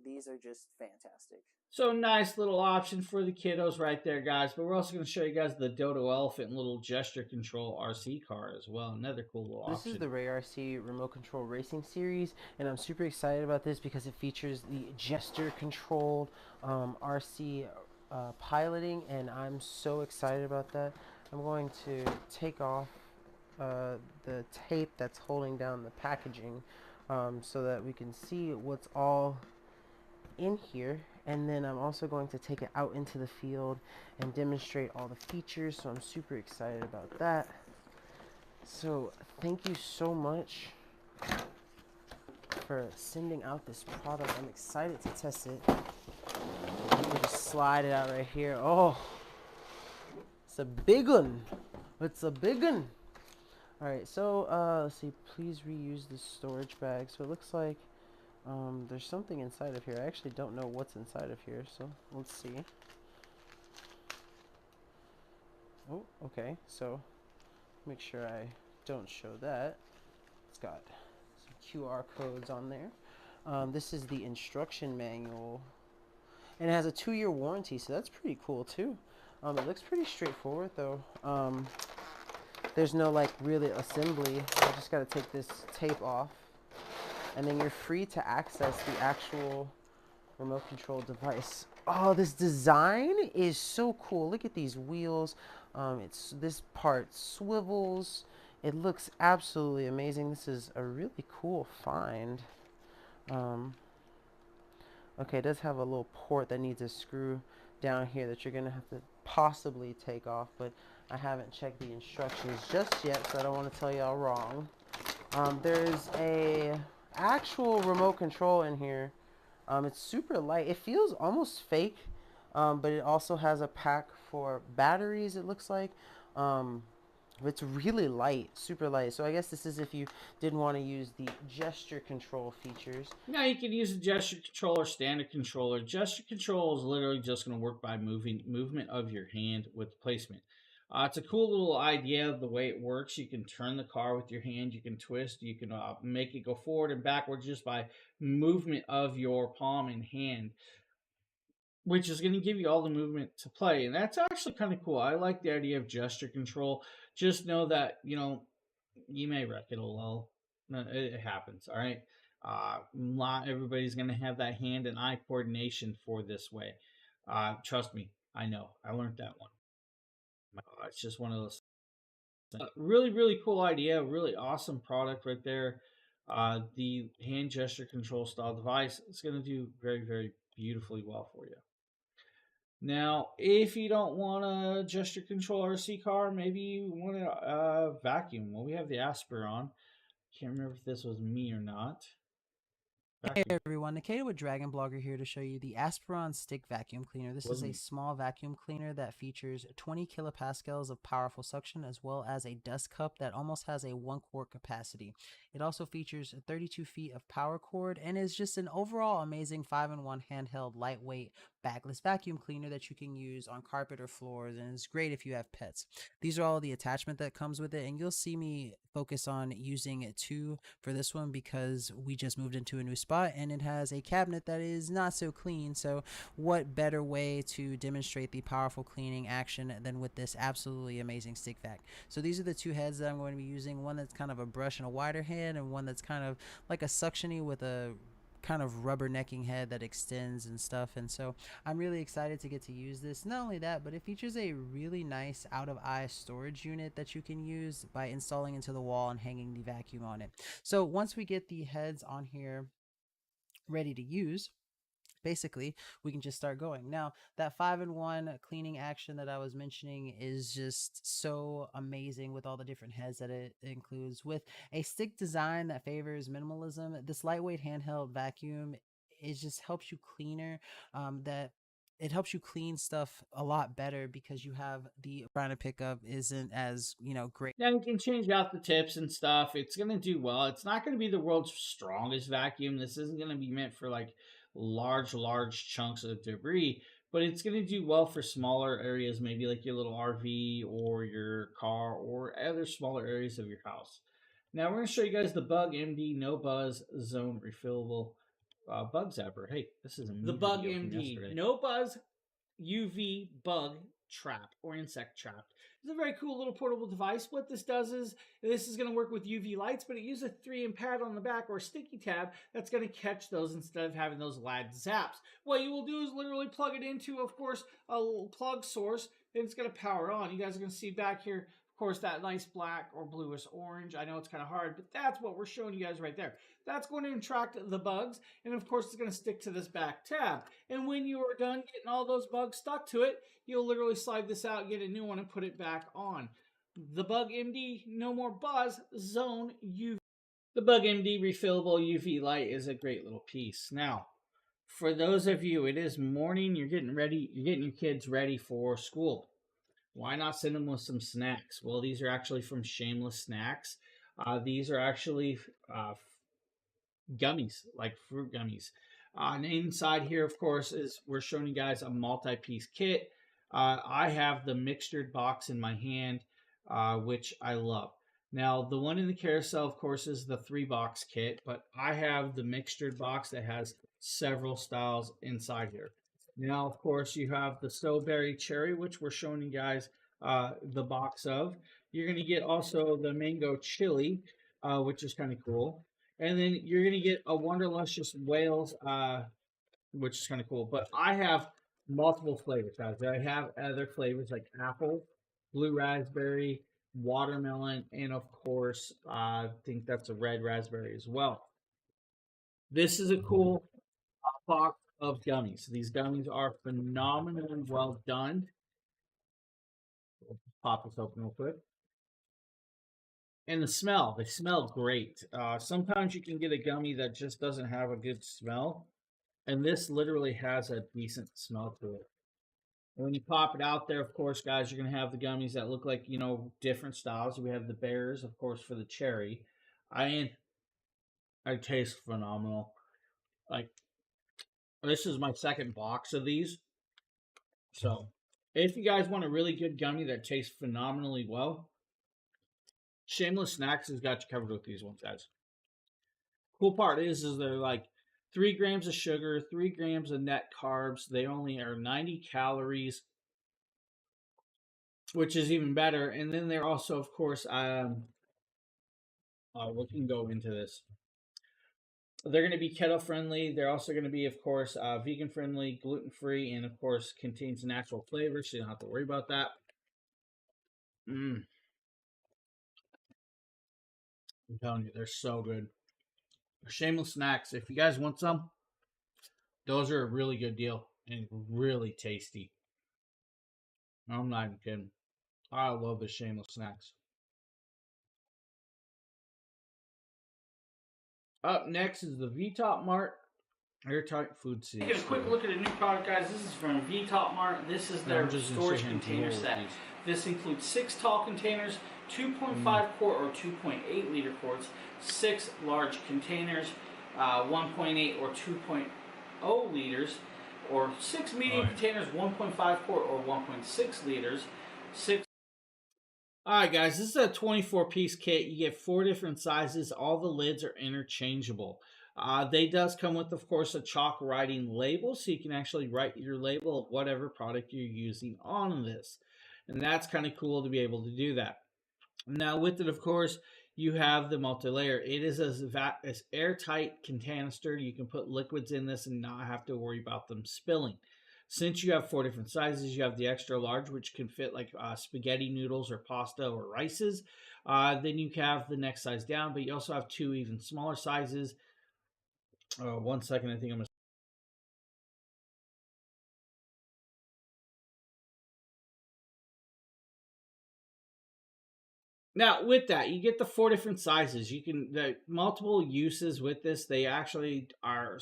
These are just fantastic. So nice little option for the kiddos right there, guys. But we're also going to show you guys the Dodo Elephant little gesture control RC car as well. Another cool little This option. is the Ray RC Remote Control Racing Series, and I'm super excited about this because it features the gesture controlled RC piloting, and I'm so excited about that. I'm going to take off the tape that's holding down the packaging so that we can see what's all in here, and then I'm also going to take it out into the field and demonstrate all the features, so I'm super excited about that. So thank you so much for sending out this product. I'm excited to test it. You can just slide it out right here. Oh, it's a big one. It's a big one. All right, so let's see. Please reuse the storage bag. So it looks like there's something inside of here. I actually don't know what's inside of here, so let's see. Oh, okay. So make sure I don't show that. It's got some QR codes on there. This is the instruction manual, and it has a 2-year warranty, so that's pretty cool too. It looks pretty straightforward though. There's no like really assembly. I just got to take this tape off, and then you're free to access the actual remote control device. Oh, this design is so cool. Look at these wheels. This part swivels. It looks absolutely amazing. This is a really cool find. Okay, it does have a little port that needs a screw down here that you're gonna have to possibly take off, but I haven't checked the instructions just yet, so I don't want to tell y'all wrong. There's a actual remote control in here. It's super light. It feels almost fake, but it also has a pack for batteries, it looks like. It's really light, super light. So I guess this is if you didn't want to use the gesture control features. Now you can use a gesture control or standard controller. Gesture control is literally just going to work by movement of your hand with placement. It's a cool little idea of the way it works. You can turn the car with your hand. You can twist. You can make it go forward and backward just by movement of your palm and hand, which is going to give you all the movement to play. And that's actually kind of cool. I like the idea of gesture control. Just know that, you may wreck it a little. It happens, all right? Not everybody's going to have that hand and eye coordination for this way. Trust me, I know. I learned that one. It's just one of those. Really, really cool idea. Really awesome product right there. The hand gesture control style device is going to do very, very beautifully well for you. Now, if you don't want a gesture control RC car, maybe you want a vacuum. Well, we have the Aspiron. Can't remember if this was me or not. Hey everyone, Nikita with Dragon Blogger here to show you the Aspiron Stick Vacuum Cleaner. This is a small vacuum cleaner that features 20 kilopascals of powerful suction, as well as a dust cup that almost has a 1 quart capacity. It also features 32 feet of power cord and is just an overall amazing 5-in-1 handheld lightweight bagless vacuum cleaner that you can use on carpet or floors, and it's great if you have pets. These are all the attachment that comes with it, and you'll see me focus on using it too for this one because we just moved into a new spot and it has a cabinet that is not so clean. So what better way to demonstrate the powerful cleaning action than with this absolutely amazing stick vac. So these are the two heads that I'm going to be using, one that's kind of a brush and a wider head, and one that's kind of like a suctiony with a kind of rubbernecking head that extends and stuff. And so I'm really excited to get to use this. Not only that, but it features a really nice out of eye storage unit that you can use by installing into the wall and hanging the vacuum on it. So once we get the heads on here ready to use, basically we can just start going. Now that 5-in-1 cleaning action that I was mentioning is just so amazing with all the different heads that it includes. With a stick design that favors minimalism, this lightweight handheld vacuum, it just helps you cleaner, it helps you clean stuff a lot better because you have the trying to pick up isn't as great. Now you can change out the tips and stuff. It's going to do well. It's not going to be the world's strongest vacuum. This isn't going to be meant for like large chunks of debris, but it's going to do well for smaller areas, maybe like your little RV or your car or other smaller areas of your house. Now we're going to show you guys the Bug MD No Buzz Zone Refillable Bug Zapper. Hey, this is the Bug MD No Buzz UV Bug Trap or Insect Trap. It's a very cool little portable device. What this does is, this is going to work with UV lights, but it uses a 3M pad on the back or a sticky tab that's going to catch those instead of having those loud zaps. What you will do is literally plug it into, of course, a little plug source, and it's going to power on. You guys are going to see back here, of course, that nice black or bluish orange. I know it's kind of hard, but that's what we're showing you guys right there. That's going to attract the bugs, and of course, it's going to stick to this back tab. And when you are done getting all those bugs stuck to it, you'll literally slide this out, get a new one, and put it back on. The Bug MD No More Buzz Zone UV. The Bug MD refillable UV light is a great little piece. Now, for those of you, it is morning, you're getting your kids ready for school. Why not send them with some snacks? Well, these are actually from Shameless Snacks. These are actually gummies, like fruit gummies. And inside here, of course, is we're showing you guys a multi-piece kit. I have the mixtured box in my hand, which I love. Now, the one in the carousel, of course, is the 3-box kit, but I have the mixtured box that has several styles inside here. Now, of course, you have the Stowberry Cherry, which we're showing you guys the box of. You're going to get also the Mango Chili, which is kind of cool. And then you're going to get a Wonderluscious Wales, which is kind of cool. But I have multiple flavors, guys. I have other flavors like apple, blue raspberry, watermelon, and of course, I think that's a red raspberry as well. This is a cool box of gummies. These gummies are phenomenally well done. We'll pop this open real quick. And the smell, they smell great. Sometimes you can get a gummy that just doesn't have a good smell. And this literally has a decent smell to it. When you pop it out there, of course, guys, you're going to have the gummies that look like, you know, different styles. We have the bears, of course, for the cherry. I taste phenomenal. Like, this is my second box of these. So, if you guys want a really good gummy that tastes phenomenally well, Shameless Snacks has got you covered with these ones, guys. Cool part is they're like 3 grams of sugar, 3 grams of net carbs. They only are 90 calories, which is even better. And then they're also, of course, we can go into this. They're going to be keto friendly. They're also going to be, of course, vegan friendly, gluten free, and of course contains natural flavors, so you don't have to worry about that. I'm telling you, they're so good. Shameless Snacks. If you guys want some, those are a really good deal and really tasty. I'm not even kidding. I love the Shameless Snacks. Up next is the VTop Mart Airtight Food Seeds. Take a quick look at a new product, guys. This is from VTop Mart. This is their storage container set. This includes 6 tall containers, 2.5 quart or 2.8 liter quarts, 6 large containers, 1.8 or 2.0 liters, or 6 medium containers, 1.5 quart or 1.6 liters, 6. Alright guys, this is a 24-piece kit. You get 4 different sizes. All the lids are interchangeable. They does come with, of course, a chalk writing label, so you can actually write your label of whatever product you're using on this. And that's kind of cool to be able to do that. Now with it, of course, you have the multi-layer. It is as airtight canister. You can put liquids in this and not have to worry about them spilling. Since you have 4 different sizes, you have the extra large, which can fit like spaghetti noodles or pasta or rices. Then you have the next size down, but you also have 2 even smaller sizes. 1 second, I think I'm going to... Now, with that, you get the 4 different sizes. You can, the multiple uses with this, they actually are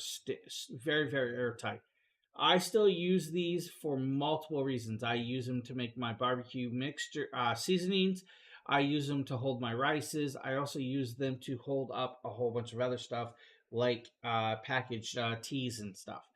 very, very airtight. I still use these for multiple reasons. I use them to make my barbecue mixture seasonings. I use them to hold my rices. I also use them to hold up a whole bunch of other stuff like packaged teas and stuff.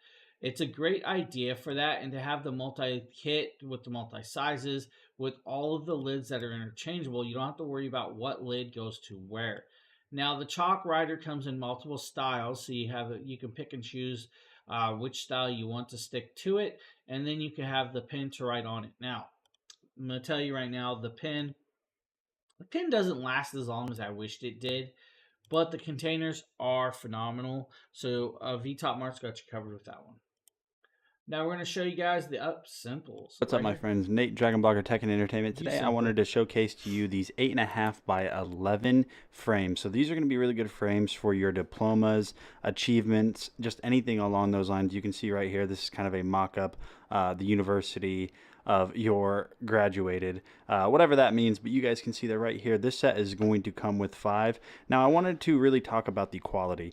It's a great idea for that, and to have the multi-kit with the multi-sizes with all of the lids that are interchangeable, you don't have to worry about what lid goes to where. Now the chalk rider comes in multiple styles, so you can pick and choose which style you want to stick to it, and then you can have the pin to write on it. Now, I'm going to tell you right now, the pin doesn't last as long as I wished it did, but the containers are phenomenal. So VTop Mart's got you covered with that one. Now we're going to show you guys the up simples. What's up, my friends? Nate, Dragon Blogger Tech and Entertainment. Today I wanted to showcase to you these 8.5 by 11 frames. So these are going to be really good frames for your diplomas, achievements, just anything along those lines. You can see right here, this is kind of a mock-up, the university of your graduated, whatever that means, but you guys can see that right here. This set is going to come with 5. Now I wanted to really talk about the quality.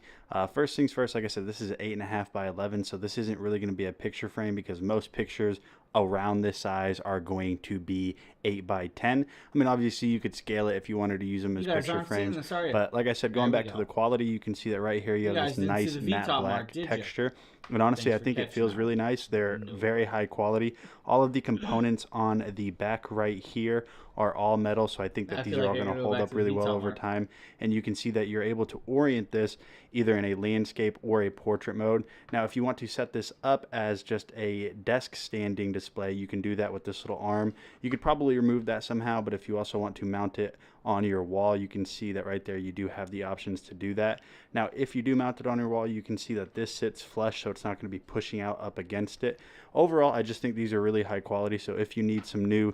First things first, like I said, this is 8.5 by 11, so this isn't really going to be a picture frame because most pictures around this size are going to be 8 by 10. I mean, obviously you could scale it if you wanted to use them as picture frames, but like I said, going back to the quality, you can see that right here you have this nice matte black texture. And honestly, I think it feels really nice. They're very high quality. All of the components on the back right here are all metal, so I think that these are all going to hold up really well over time. And you can see that you're able to orient this either in a landscape or a portrait mode. Now, if you want to set this up as just a desk standing display, you can do that with this little arm. You could probably remove that somehow, but if you also want to mount it on your wall, you can see that right there you do have the options to do that. Now, if you do mount it on your wall, you can see that this sits flush, so it's not going to be pushing out up against it. Overall, I just think these are really high quality, so if you need some new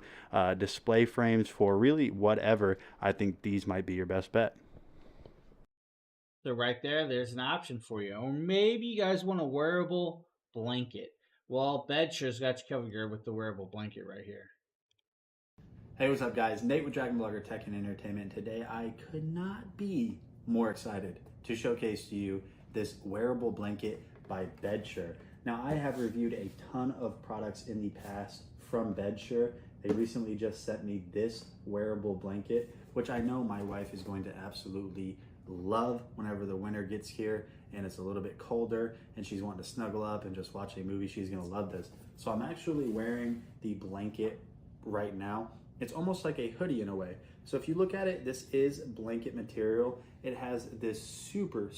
display frames for really whatever, I think these might be your best bet. So right there's an option for you. Or maybe you guys want a wearable blanket. Well, BedSure's got you covered here with the wearable blanket right here. Hey, what's up, guys? Nate with Dragon Blogger Tech and Entertainment. Today, I could not be more excited to showcase to you this wearable blanket by BedSure. Now, I have reviewed a ton of products in the past from BedSure. They recently just sent me this wearable blanket, which I know my wife is going to absolutely love whenever the winter gets here and it's a little bit colder and she's wanting to snuggle up and just watch a movie. She's going to love this. So I'm actually wearing the blanket right now. It's almost like a hoodie in a way. So if you look at it, this is blanket material. It has this super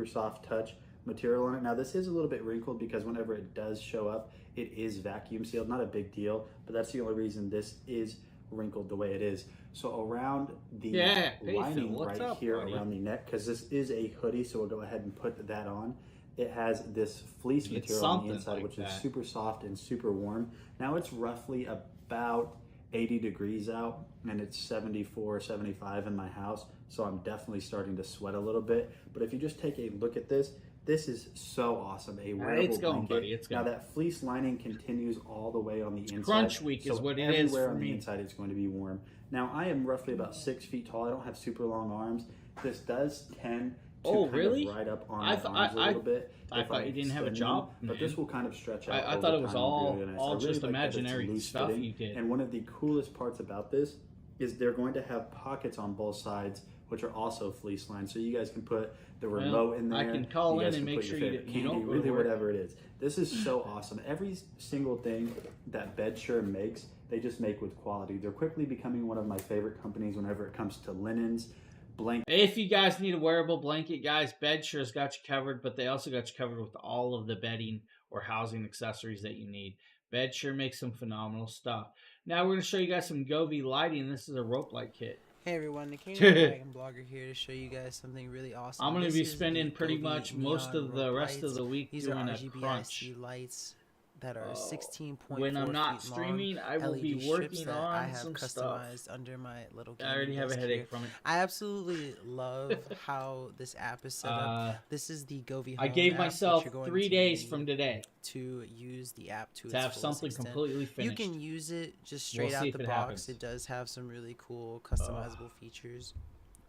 soft touch material on it. Now this is a little bit wrinkled because whenever it does show up, it is vacuum sealed. Not a big deal, but that's the only reason this is wrinkled the way it is. So around the lining right here around the neck, because this is a hoodie, so we'll go ahead and put that on. It has this fleece material on the inside, which is super soft and super warm. Now it's roughly about 80 degrees out and it's 74, 75 in my house. So I'm definitely starting to sweat a little bit. But if you just take a look at this, this is so awesome. A wearable it's going, blanket. buddy. It's going. Now that fleece lining continues all the way on the inside. Crunch week is what it is for everywhere on me. the inside it's going to be warm. Now I am roughly about 6 feet tall. I don't have super long arms. This does tend to kind of ride up on my arms a little bit. I thought you didn't have a job, but this will kind of stretch out. I thought it was all just imaginary stuff you did. And one of the coolest parts about this is they're going to have pockets on both sides, which are also fleece lined, so you guys can put the remote in there. I can call in and make sure you don't really whatever it is. This is so awesome. Every single thing that BedSure makes, they just make with quality. They're quickly becoming one of my favorite companies whenever it comes to linens, blankets. If you guys need a wearable blanket, guys, BedSure's got you covered, but they also got you covered with all of the bedding or housing accessories that you need. BedSure makes some phenomenal stuff. Now we're going to show you guys some Govee lighting. This is a rope light kit. Hey everyone, the Dragon Blogger here to show you guys something really awesome. I'm going to be spending pretty much most of the rest of the week doing a RGB crunch. IC lights that are 16.4 when I'm not feet streaming, long, I will LED be working that on I have some customized stuff. under my little I already have a headache here. from it. I absolutely love how this app is set up. This is the Govee Home I gave app, myself which you're going 3 to days need from today to use the app to to have its fullest something extent. completely finished. You can use it just We'll straight see out if the it box. happens. It does have some really cool customizable features.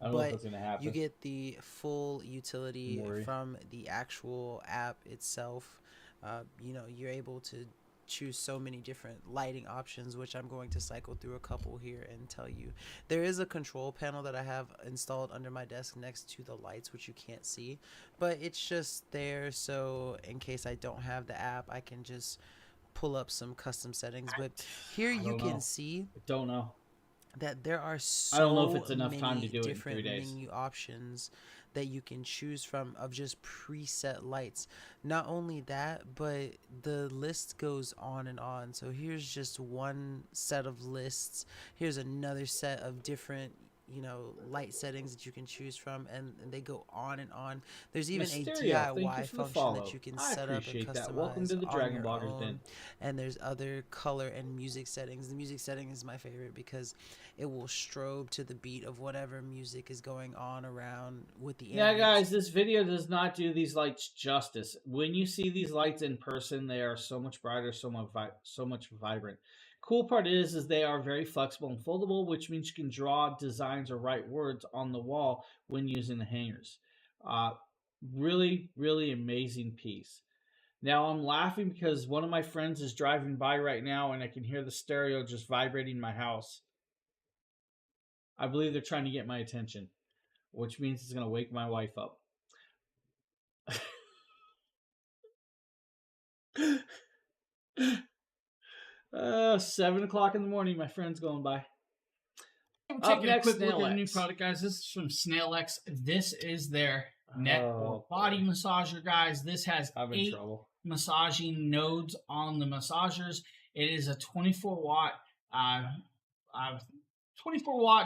I don't know if it's going to happen. You get the full utility from the actual app itself. You know, you're able to choose so many different lighting options, which I'm going to cycle through a couple here and tell you. There is a control panel that I have installed under my desk next to the lights, which you can't see, but it's just there so in case I don't have the app, I can just pull up some custom settings. But here you can see I don't know. that there are so I don't know if it's enough time to many do it in different 3 days. menu options that you can choose from of just preset lights. Not only that, but the list goes on and on. So here's just one set of lists. Here's another set of different, you know, light settings that you can choose from, and they go on and on. There's even a Mysterio, thank you DIY for the function follow. that you can I set up and appreciate that. customize Welcome to the on Dragon your Bloggers own. Den. And there's other color and music settings. The music setting is my favorite because it will strobe to the beat of whatever music is going on around with the Now, ambience. guys, this video does not do these lights justice. When you see these lights in person, they are so much brighter, so much vibrant. Cool part is they are very flexible and foldable, which means you can draw designs or write words on the wall when using the hangers. Really, really amazing piece. Now, I'm laughing because one of my friends is driving by right now, and I can hear the stereo just vibrating in my house. I believe they're trying to get my attention, which means it's going to wake my wife up. 7 o'clock in the morning, my friend's going by. I'm Up taking a next, quick look at Snail the new X. product, guys. This is from Snail X. This is their neck or Oh, body boy. massager, guys. This has I'm in 8 trouble. massaging nodes on the massagers. It is a 24 watt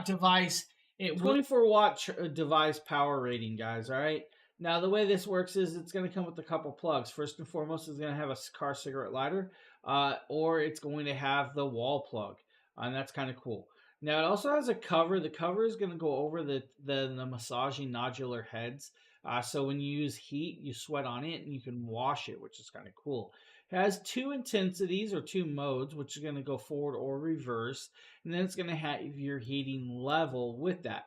device. It will 24-watt device power rating, guys, all right? Now, the way this works is it's going to come with a couple plugs. First and foremost, it's going to have a car cigarette lighter, or it's going to have the wall plug, and that's kind of cool. Now, it also has a cover. The cover is going to go over the massaging nodular heads, so when you use heat, you sweat on it, and you can wash it, which is kind of cool. It has 2 intensities or 2 modes, which is going to go forward or reverse, and then it's going to have your heating level with that.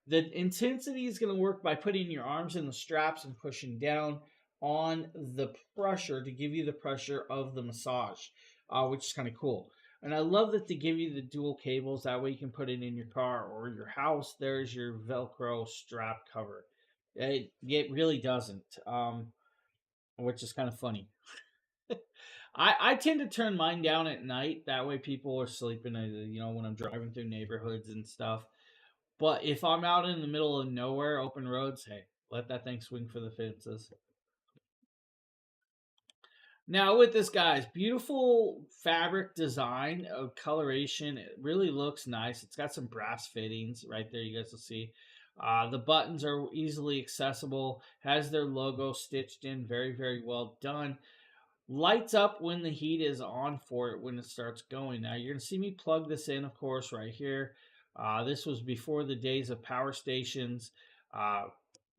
The intensity is going to work by putting your arms in the straps and pushing down on the pressure to give you the pressure of the massage, which is kind of cool. And I love that they give you the dual cables. That way you can put it in your car or your house. There's your Velcro strap cover. It really doesn't, which is kind of funny. I tend to turn mine down at night. That way people are sleeping, when I'm driving through neighborhoods and stuff. But if I'm out in the middle of nowhere, open roads, hey, let that thing swing for the fences. Now with this, guys, beautiful fabric design of coloration. It really looks nice. It's got some brass fittings right there. You guys will see. The buttons are easily accessible. Has their logo stitched in. Very, very well done. Lights up when the heat is on for it when it starts going. Now you're going to see me plug this in, of course, right here. This was before the days of power stations,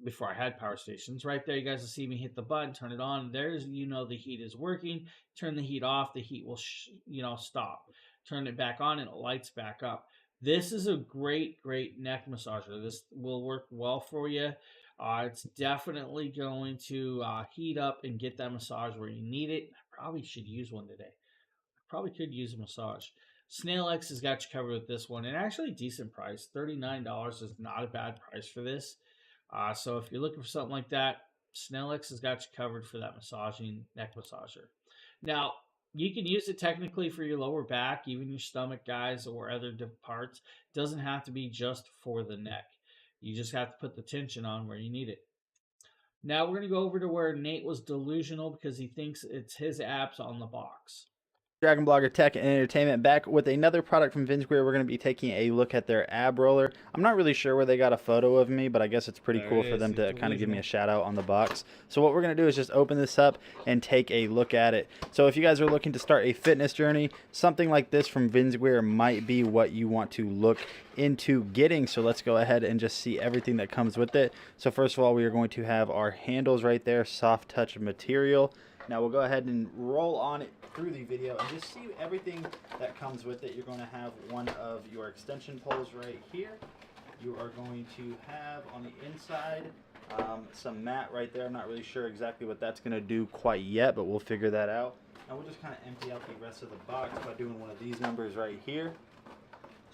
before I had power stations. Right there, you guys will see me hit the button, turn it on. There's, the heat is working. Turn the heat off, the heat will, stop. Turn it back on, and it lights back up. This is a great, great neck massager. This will work well for you. It's definitely going to heat up and get that massage where you need it. I probably should use one today. I probably could use a massage. Snail X has got you covered with this one. And actually decent price. $39 is not a bad price for this. So if you're looking for something like that, Snail X has got you covered for that massaging neck massager. Now, you can use it technically for your lower back, even your stomach, guys, or other parts. It doesn't have to be just for the neck. You just have to put the tension on where you need it. Now we're going to go over to where Nate was delusional because he thinks it's his apps on the box. Dragon Blogger Tech and Entertainment back with another product from VinceGuard. We're going to be taking a look at their ab roller. I'm not really sure where they got a photo of me, but I guess it's pretty There cool it for is. them to It's kind of give me a delusional. shout out on the box. So what we're going to do is just open this up and take a look at it. So if you guys are looking to start a fitness journey, something like this from VinceGuard might be what you want to look into getting. So let's go ahead and just see everything that comes with it. So first of all, we are going to have our handles right there, soft touch material. Now we'll go ahead and roll on it through the video and just see everything that comes with it. You're going to have one of your extension poles right here. You are going to have on the inside some mat right there. I'm not really sure exactly what that's going to do quite yet, but we'll figure that out. Now we'll just kind of empty out the rest of the box by doing one of these numbers right here.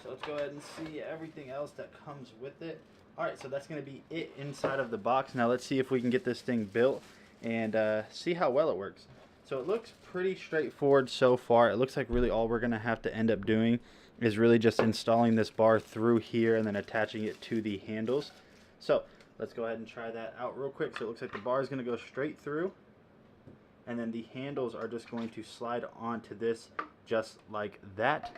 So let's go ahead and see everything else that comes with it. Alright, so that's going to be it inside of the box. Now let's see if we can get this thing built and see how well it works. So it looks pretty straightforward so far. It looks like really all we're going to have to end up doing is really just installing this bar through here and then attaching it to the handles. So let's go ahead and try that out real quick. So it looks like the bar is going to go straight through, and then the handles are just going to slide onto this just like that.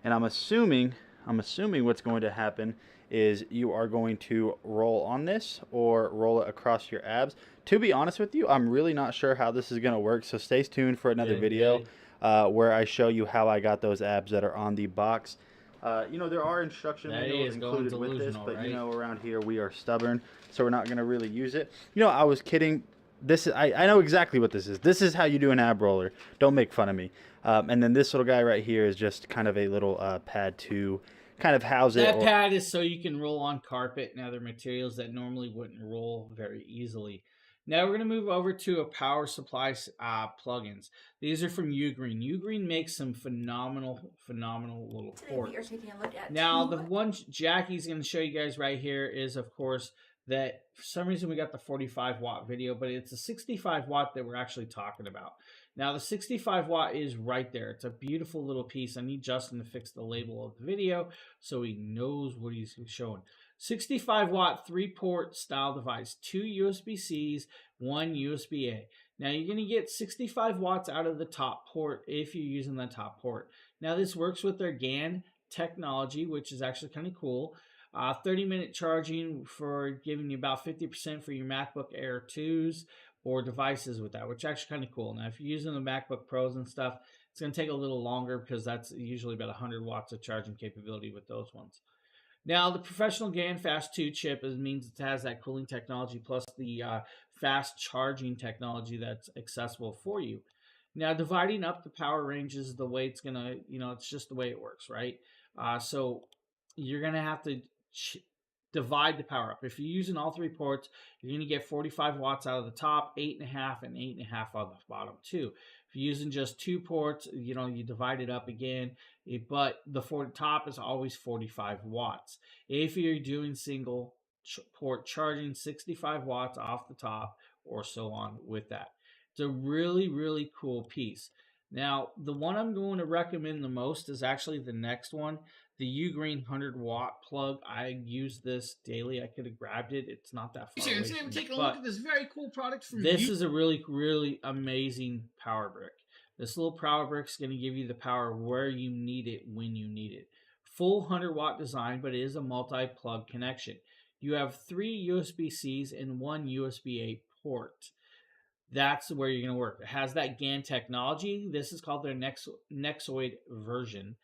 And I'm assuming what's going to happen is you are going to roll on this or roll it across your abs. To be honest with you, I'm really not sure how this is going to work, so stay tuned for another video where I show you how I got those abs that are on the box. You know, there are instruction manuals included with this, but right? You know, around here we are stubborn, so we're not going to really use it. You know, I was kidding. This is, I know exactly what this is. This is how you do an ab roller. Don't make fun of me. And then this little guy right here is just kind of a little pad to kind of house it. That pad is so you can roll on carpet and other materials that normally wouldn't roll very easily. Now we're going to move over to a power supply plugins. These are from Ugreen. Ugreen makes some phenomenal little ports. Now the one Jackie's going to show you guys right here is, of course, that for some reason we got the 45 watt video, but it's a 65 watt that we're actually talking about. Now the 65 watt is right there. It's a beautiful little piece. I need Justin to fix the label of the video so he knows what he's showing. 65 watt 3-port style device, 2 USB-Cs, 1 USB-A. Now you're going to get 65 watts out of the top port if you're using the top port. Now this works with their GaN technology, which is actually kind of cool. 30-minute charging for giving you about 50% for your MacBook Air 2s or devices with that, which is actually kind of cool. Now, if you're using the MacBook Pros and stuff, it's going to take a little longer because that's usually about 100 watts of charging capability with those ones. Now, the professional GaN Fast 2 chip means it has that cooling technology plus the fast charging technology that's accessible for you. Now, dividing up the power ranges is the way it's going to, you know, it's just the way it works, right? So you're going to have to divide the power up. If you're using all 3 ports, you're going to get 45 watts out of the top, 8.5 and 8.5 on the bottom too. If you're using just 2 ports, you know, you divide it up again, but the top is always 45 watts. If you're doing single port charging, 65 watts off the top or so on with that. It's a really cool piece. Now, the one I'm going to recommend the most is actually the next one, the Ugreen 100-watt plug. I use this daily. I could have grabbed it. It's not that far away. Today we're taking a look at this very cool product from This is a really amazing power brick. This little power brick is going to give you the power where you need it when you need it. Full 100-watt design, but it is a multi-plug connection. You have 3 USB-Cs and 1 USB-A port. That's where you're going to work. It has that GaN technology. This is called their Nexoid version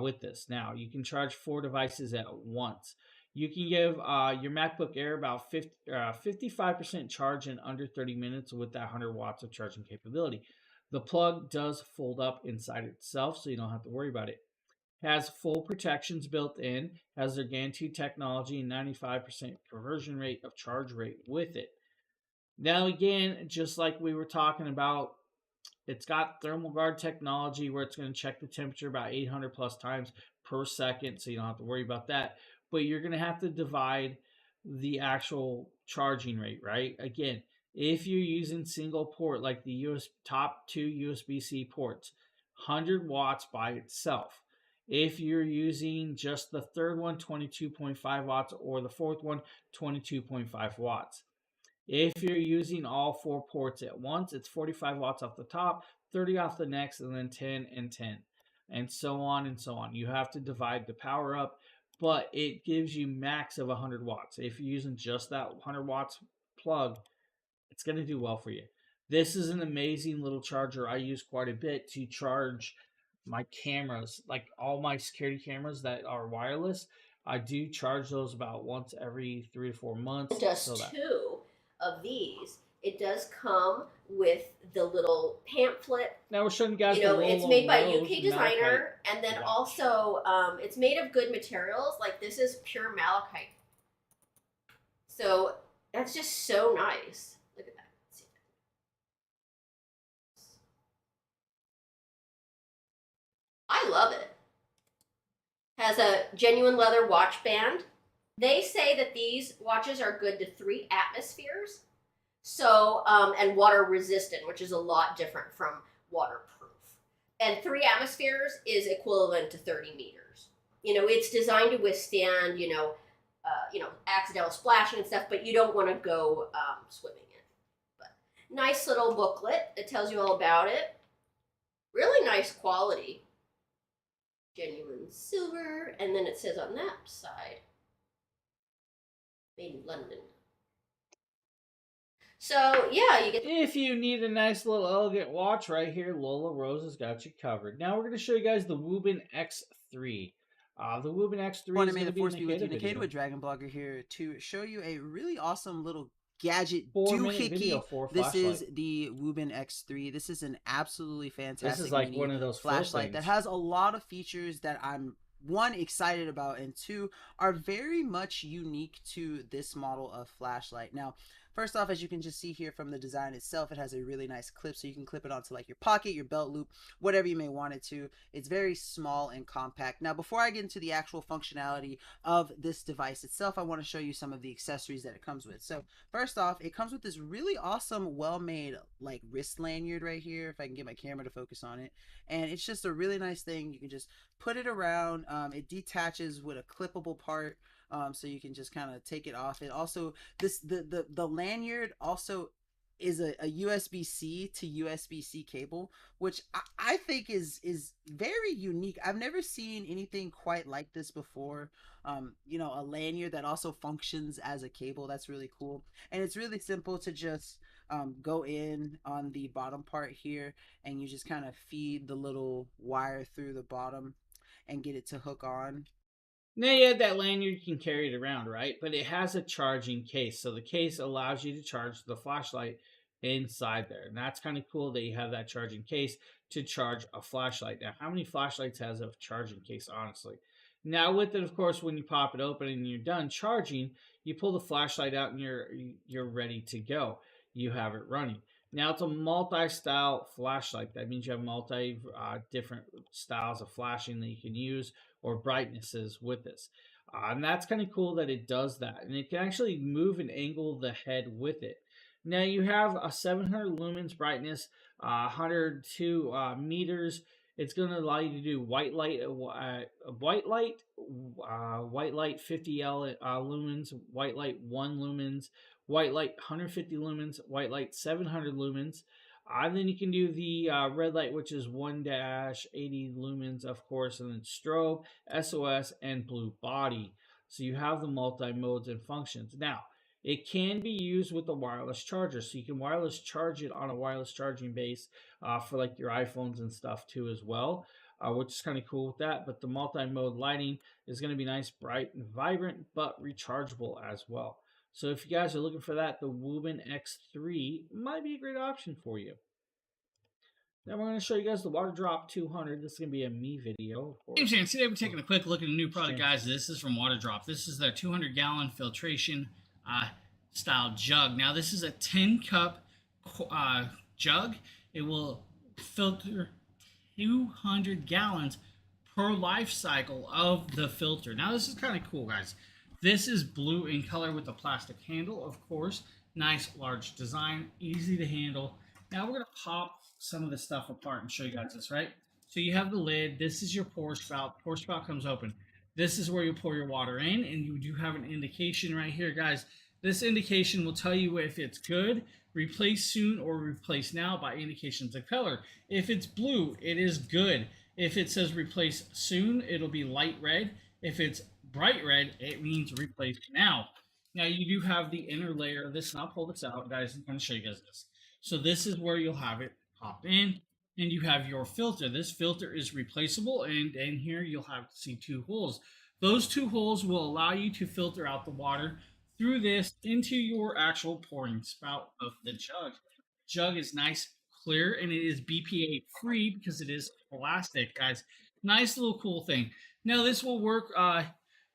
with this. Now, you can charge 4 devices at once. You can give your MacBook Air about 55% charge in under 30 minutes with that 100 watts of charging capability. The plug does fold up inside itself, so you don't have to worry about it. Has full protections built in, has their GaN 2 technology and 95% conversion rate of charge rate with it. Now again, just like we were talking about, it's got thermal guard technology where it's going to check the temperature about 800 plus times per second, so you don't have to worry about that. But you're going to have to divide the actual charging rate, right? Again, if you're using single port like the top 2 USB-C ports, 100 watts by itself. If you're using just the third one, 22.5 watts, or the fourth one, 22.5 watts. If you're using all 4 ports at once, it's 45 watts off the top, 30 off the next, and then 10 and 10, and so on and so on. You have to divide the power up, but it gives you max of 100 watts. If you're using just that 100 watts plug, it's going to do well for you. This is an amazing little charger I use quite a bit to charge my cameras, like all my security cameras that are wireless. I do charge those about once every 3 to 4 months. It does 2 of these. It does come with the little pamphlet. Now we're showing you guys. You know, it's made by UK designer, and then also it's made of good materials. Like this is pure malachite. So that's just so nice. Look at that. Let's see. I love it. Has a genuine leather watch band. They say that these watches are good to 3 atmospheres. So, and water resistant, which is a lot different from waterproof. And 3 atmospheres is equivalent to 30 meters. You know, it's designed to withstand, accidental splashing and stuff, but you don't want to go swimming in. But nice little booklet that tells you all about it. Really nice quality. Genuine silver, and then it says on that side, made in London. So yeah, you get. If you need a nice little elegant watch right here, Lola Rose has got you covered. Now we're going to show you guys the Wubin X3. The Wubin X3 Want is to going the to be force in be the with you, Nikeda Nikeda video. with Dragon Blogger here to show you a really awesome little gadget 4-minute video doohickey. for a This is flashlight. the Wubin X3. This is an absolutely fantastic This is like mini one of those flashlight that things. has a lot of features that I'm one, excited about, and two, are very much unique to this model of flashlight. Now, first off, as you can just see here from the design itself, it has a really nice clip, so you can clip it onto like your pocket, your belt loop, whatever you may want it to. It's very small and compact. Now, before I get into the actual functionality of this device itself, I want to show you some of the accessories that it comes with. So first off, it comes with this really awesome, well-made like wrist lanyard right here, if I can get my camera to focus on it. And it's just a really nice thing. You can just put it around. It detaches with a clippable part, so you can just kind of take it off. It also, the lanyard also is a USB-C to USB-C cable, which I think is very unique. I've never seen anything quite like this before. A lanyard that also functions as a cable. That's really cool. And it's really simple to just go in on the bottom part here, and you just kind of feed the little wire through the bottom and get it to hook on. Now you have that lanyard, you can carry it around, right? But it has a charging case. So the case allows you to charge the flashlight inside there. And that's kind of cool that you have that charging case to charge a flashlight. Now, how many flashlights has a charging case, honestly? Now with it, of course, when you pop it open and you're done charging, you pull the flashlight out and you're ready to go. You have it running. Now it's a multi-style flashlight. That means you have multi different styles of flashing that you can use, or brightnesses with this. And that's kind of cool that it does that. And it can actually move and angle the head with it. Now you have a 700 lumens brightness, 102 meters. It's going to allow you to do white light 50 lumens, white light 1 lumens, white light 150 lumens, white light 700 lumens. And then you can do the red light, which is 1-80 lumens, of course, and then strobe, SOS, and blue body. So you have the multi-modes and functions. Now, it can be used with a wireless charger. So you can wireless charge it on a wireless charging base for like your iPhones and stuff too as well, which is kind of cool with that. But the multi-mode lighting is going to be nice, bright, and vibrant, but rechargeable as well. So if you guys are looking for that, the Wubin X3 might be a great option for you. Now we're going to show you guys the Water Drop 200. This is going to be a me video. James here, and today we're taking a quick look at a new product, guys. This is from Water Drop. This is their 200-gallon filtration style jug. Now this is a 10-cup jug. It will filter 200 gallons per life cycle of the filter. Now this is kind of cool, guys. This is blue in color with a plastic handle, of course. Nice large design, easy to handle. Now we're going to pop some of the stuff apart and show you guys this, right? So you have the lid. This is your pour spout. Pour spout comes open. This is where you pour your water in, and you do have an indication right here, guys. This indication will tell you if it's good, replace soon, or replace now by indications of color. If it's blue, it is good. If it says replace soon, it'll be light red. If it's bright red, it means replace now. Now you do have the inner layer of this, and I'll pull this out, guys. I'm going to show you guys this. So this is where you'll have it popped in, and you have your filter. This filter is replaceable, and here you'll have to see 2 holes. Those 2 holes will allow you to filter out the water through this into your actual pouring spout of the jug. Jug is nice, clear, and it is BPA free because it is plastic, guys. Nice little cool thing. Now this will work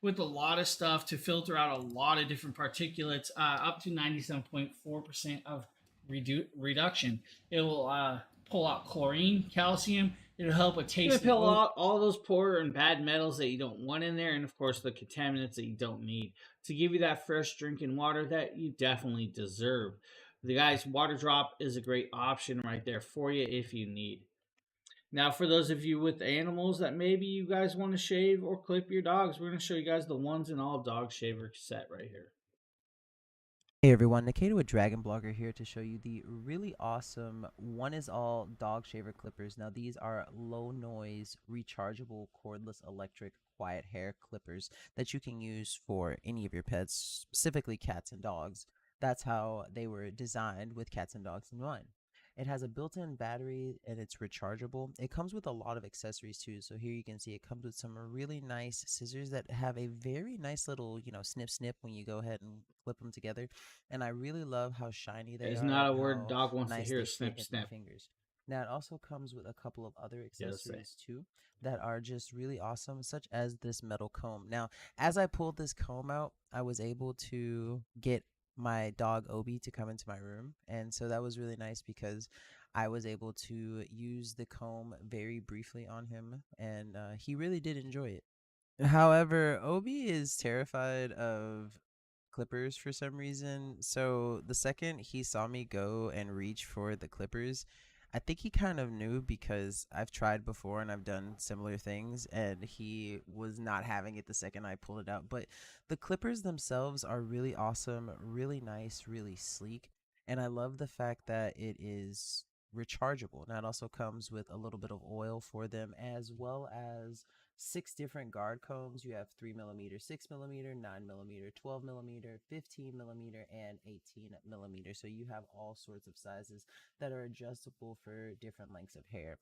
with a lot of stuff to filter out a lot of different particulates, up to 97.4% of reduction. It will pull out chlorine, calcium. It'll help with taste. It'll pull out all those poor and bad metals that you don't want in there, and of course the contaminants that you don't need, to give you that fresh drinking water that you definitely deserve. The guys, water drop is a great option right there for you if you need. Now, for those of you with animals that maybe you guys want to shave or clip your dogs, we're going to show you guys the Ones and All Dog Shaver set right here. Hey everyone, Nikita with Dragon Blogger here to show you the really awesome One is All dog shaver clippers. Now these are low noise, rechargeable, cordless electric quiet hair clippers that you can use for any of your pets, specifically cats and dogs. That's how they were designed, with cats and dogs in mind. It has a built-in battery and it's rechargeable. It comes with a lot of accessories too. So here you can see it comes with some really nice scissors that have a very nice little, snip snip when you go ahead and clip them together. And I really love how shiny they are. It's not a and word how dog wants to nice hear, they snip fit in my snip. fingers. Now it also comes with a couple of other say. accessories too that are just really awesome, such as this metal comb. Now, as I pulled this comb out, I was able to get my dog Obi to come into my room, and so that was really nice because I was able to use the comb very briefly on him, and he really did enjoy it. However, Obi is terrified of clippers for some reason. So the second he saw me go and reach for the clippers, I think he kind of knew, because I've tried before and I've done similar things, and he was not having it the second I pulled it out. But the clippers themselves are really awesome, really nice, really sleek, and I love the fact that it is rechargeable. Now it also comes with a little bit of oil for them, as well as 6 different guard combs. You have 3mm, 6mm, 9mm, 12mm, 15mm, and 18mm. So you have all sorts of sizes that are adjustable for different lengths of hair.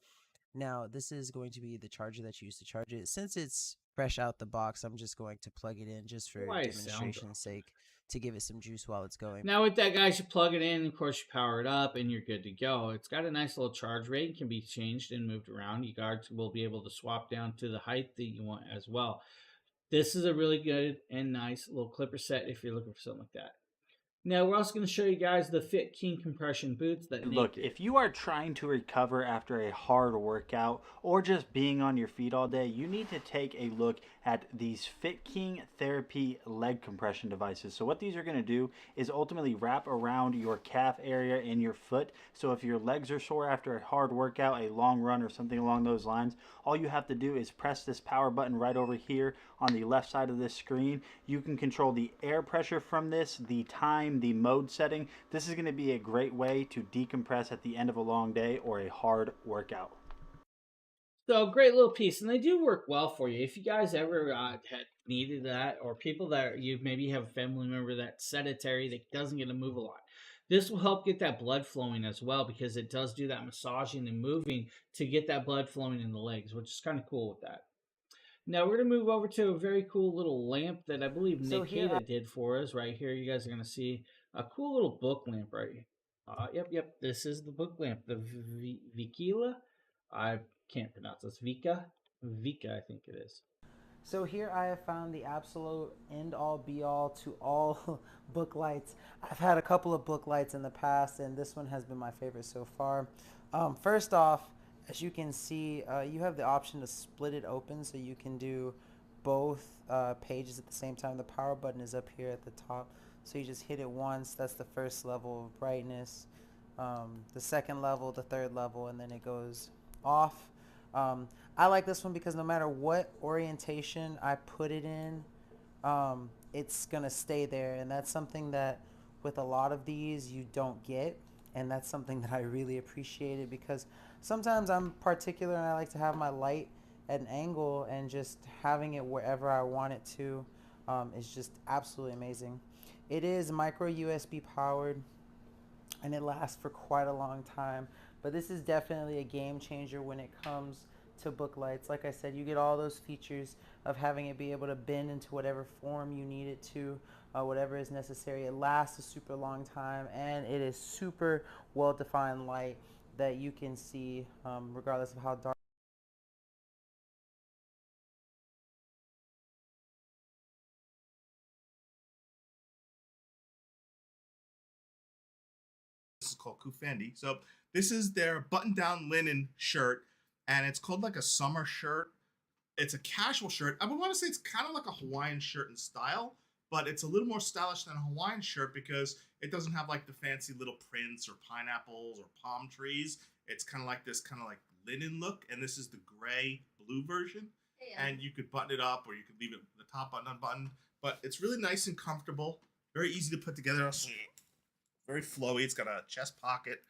Now, this is going to be the charger that you use to charge it. Since it's fresh out the box, I'm just going to plug it in just for demonstration's sake, to give it some juice while it's going. Now with that, guys, you plug it in, of course you power it up, and you're good to go. It's got a nice little charge rate, can be changed and moved around. You guys will be able to swap down to the height that you want as well. This is a really good and nice little clipper set if you're looking for something like that. Now, we're also going to show you guys the Fit King compression boots that Look, if you are trying to recover after a hard workout or just being on your feet all day, you need to take a look at these Fit King Therapy leg compression devices. So what these are going to do is ultimately wrap around your calf area and your foot. So if your legs are sore after a hard workout, a long run, or something along those lines, all you have to do is press this power button right over here on the left side of this screen. You can control the air pressure from this, the time, the mode setting. This is going to be a great way to decompress at the end of a long day or a hard workout. So great little piece, and they do work well for you. If you guys ever had needed that, or people that you maybe have a family member that's sedentary, that doesn't get to move a lot, this will help get that blood flowing as well, because it does do that massaging and moving to get that blood flowing in the legs, which is kind of cool with that. Now we're going to move over to a very cool little lamp that I believe Nikita did for us right here. You guys are going to see a cool little book lamp right here. Yep. This is the book lamp, the Vikila. I can't pronounce this. Vika, I think it is. So here I have found the absolute end-all be-all to all book lights. I've had a couple of book lights in the past, and this one has been my favorite so far. First off, as you can see, you have the option to split it open, so you can do both pages at the same time. The power button is up here at the top, so you just hit it once. That's the first level of brightness, the second level, the third level, and then it goes off. I like this one because no matter what orientation I put it in, it's gonna stay there, and that's something that with a lot of these you don't get, and that's something that I really appreciated, because sometimes I'm particular and I like to have my light at an angle, and just having it wherever I want it to is just absolutely amazing. It is micro USB powered, and it lasts for quite a long time, but this is definitely a game changer when it comes to book lights. Like I said, you get all those features of having it be able to bend into whatever form you need it to, whatever is necessary. It lasts a super long time, and it is super well-defined light that you can see regardless of how dark. This is called Kufendi. So this is their button-down linen shirt, and it's called like a summer shirt. It's a casual shirt. I would want to say it's kind of like a Hawaiian shirt in style, but it's a little more stylish than a Hawaiian shirt because it doesn't have like the fancy little prints or pineapples or palm trees. It's kind of like this kind of like linen look, and this is the gray blue version. Yeah. And you could button it up or you could leave it the top button unbuttoned, but it's really nice and comfortable, very easy to put together, very flowy. It's got a chest pocket,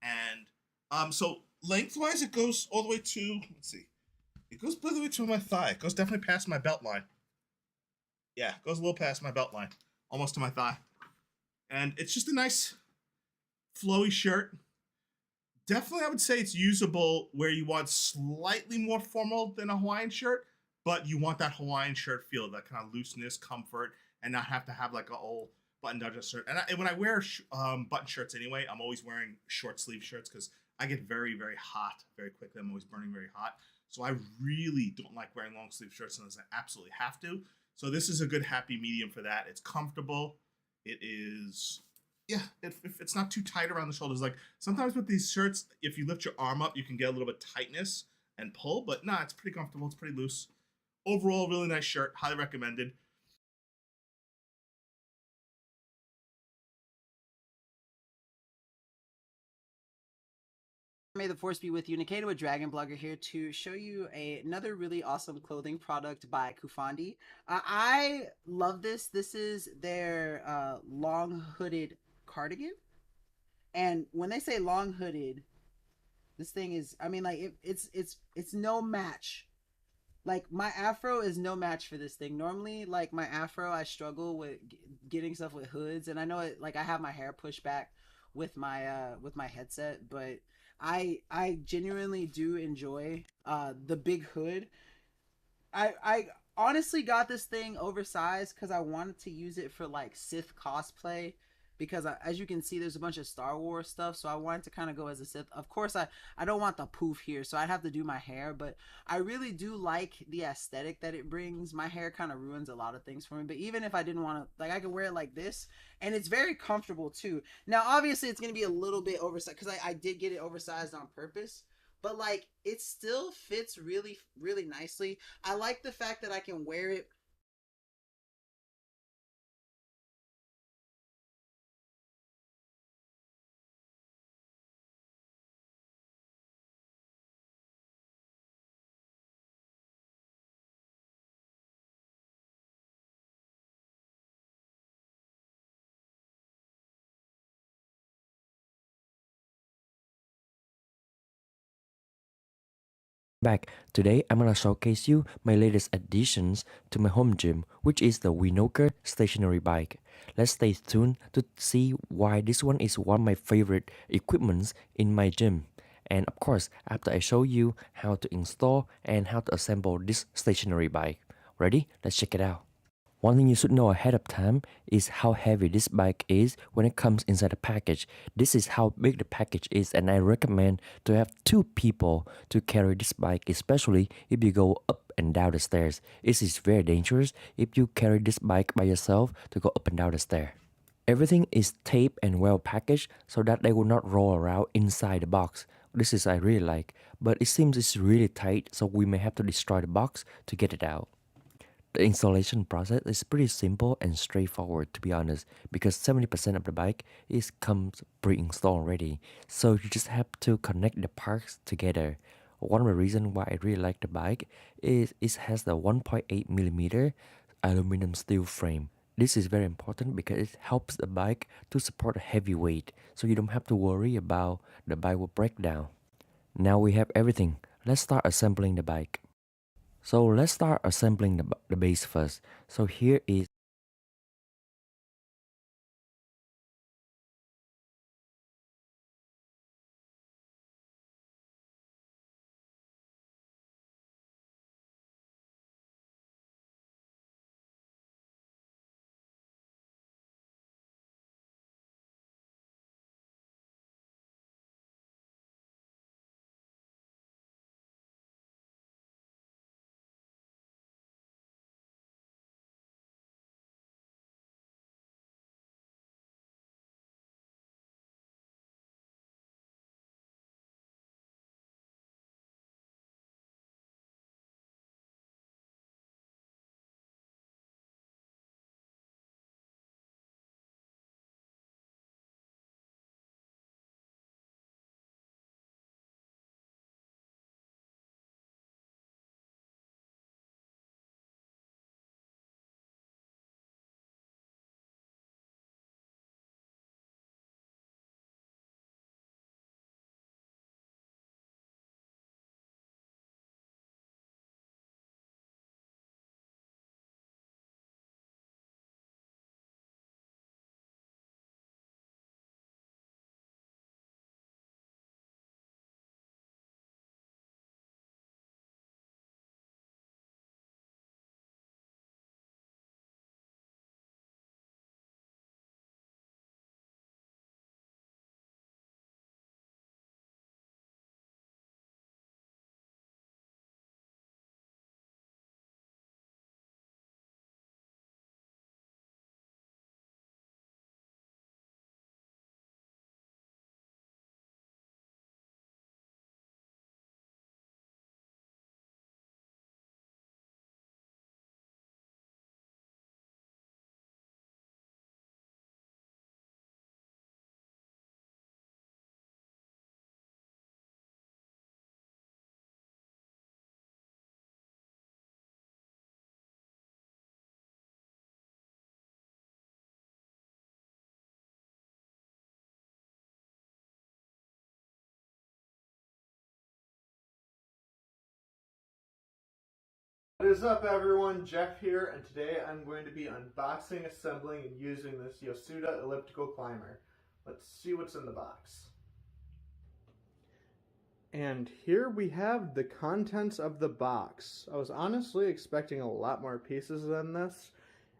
and so lengthwise it goes all the way to, let's see, it goes all the way to my thigh. It goes definitely past my belt line. Yeah, it goes a little past my belt line, almost to my thigh. And it's just a nice flowy shirt. Definitely, I would say it's usable where you want slightly more formal than a Hawaiian shirt, but you want that Hawaiian shirt feel, that kind of looseness, comfort, and not have to have like a old button-down shirt. And when I wear button shirts anyway, I'm always wearing short sleeve shirts because I get very, very hot very quickly. I'm always burning very hot. So I really don't like wearing long sleeve shirts unless I absolutely have to. So this is a good happy medium for that. It's comfortable. It is, yeah, if it's not too tight around the shoulders. Like sometimes with these shirts, if you lift your arm up, you can get a little bit tightness and pull, but nah, it's pretty comfortable. It's pretty loose. Overall, really nice shirt. Highly recommended. May the force be with you. Nikita with Dragon Blogger here to show you another really awesome clothing product by Kufandi. I love this. This is their long hooded cardigan. And when they say long hooded, this thing is, I mean, like it's no match. Like my afro is no match for this thing. Normally, like my afro, I struggle with getting stuff with hoods, and I know it. Like I have my hair pushed back with my headset, but I genuinely do enjoy the big hood. I honestly got this thing oversized because I wanted to use it for like Sith cosplay because as you can see there's a bunch of Star Wars stuff, so I wanted to kind of go as a Sith. Of course I don't want the poof here, so I'd have to do my hair, but I really do like the aesthetic that it brings. My hair kind of ruins a lot of things for me, but even if I didn't want to, like, I could wear it like this, and it's very comfortable too. Now obviously it's going to be a little bit oversized because I did get it oversized on purpose, but like it still fits really, really nicely. I like the fact that I can wear it back. Today I'm gonna showcase you my latest additions to my home gym, which is the Winoker stationary bike. Let's stay tuned to see why this one is one of my favorite equipments in my gym. And of course, after I show you how to install and how to assemble this stationary bike. Ready? Let's check it out. One thing you should know ahead of time is how heavy this bike is when it comes inside the package. This is how big the package is, and I recommend to have 2 people to carry this bike, especially if you go up and down the stairs. It is very dangerous if you carry this bike by yourself to go up and down the stair. Everything is taped and well packaged so that they will not roll around inside the box. This is I really like, but it seems it's really tight, so we may have to destroy the box to get it out. The installation process is pretty simple and straightforward, to be honest, because 70% of the bike comes pre-installed already, so you just have to connect the parts together. One of the reasons why I really like the bike is it has the 1.8mm aluminum steel frame. This is very important because it helps the bike to support a heavy weight, so you don't have to worry about the bike will break down. Now we have everything. Let's start assembling the bike. So let's start assembling the base first. So here is What is up everyone, Jeff here, and today I'm going to be unboxing, assembling, and using this Yosuda elliptical climber. Let's see what's in the box. And here we have the contents of the box. I was honestly expecting a lot more pieces than this,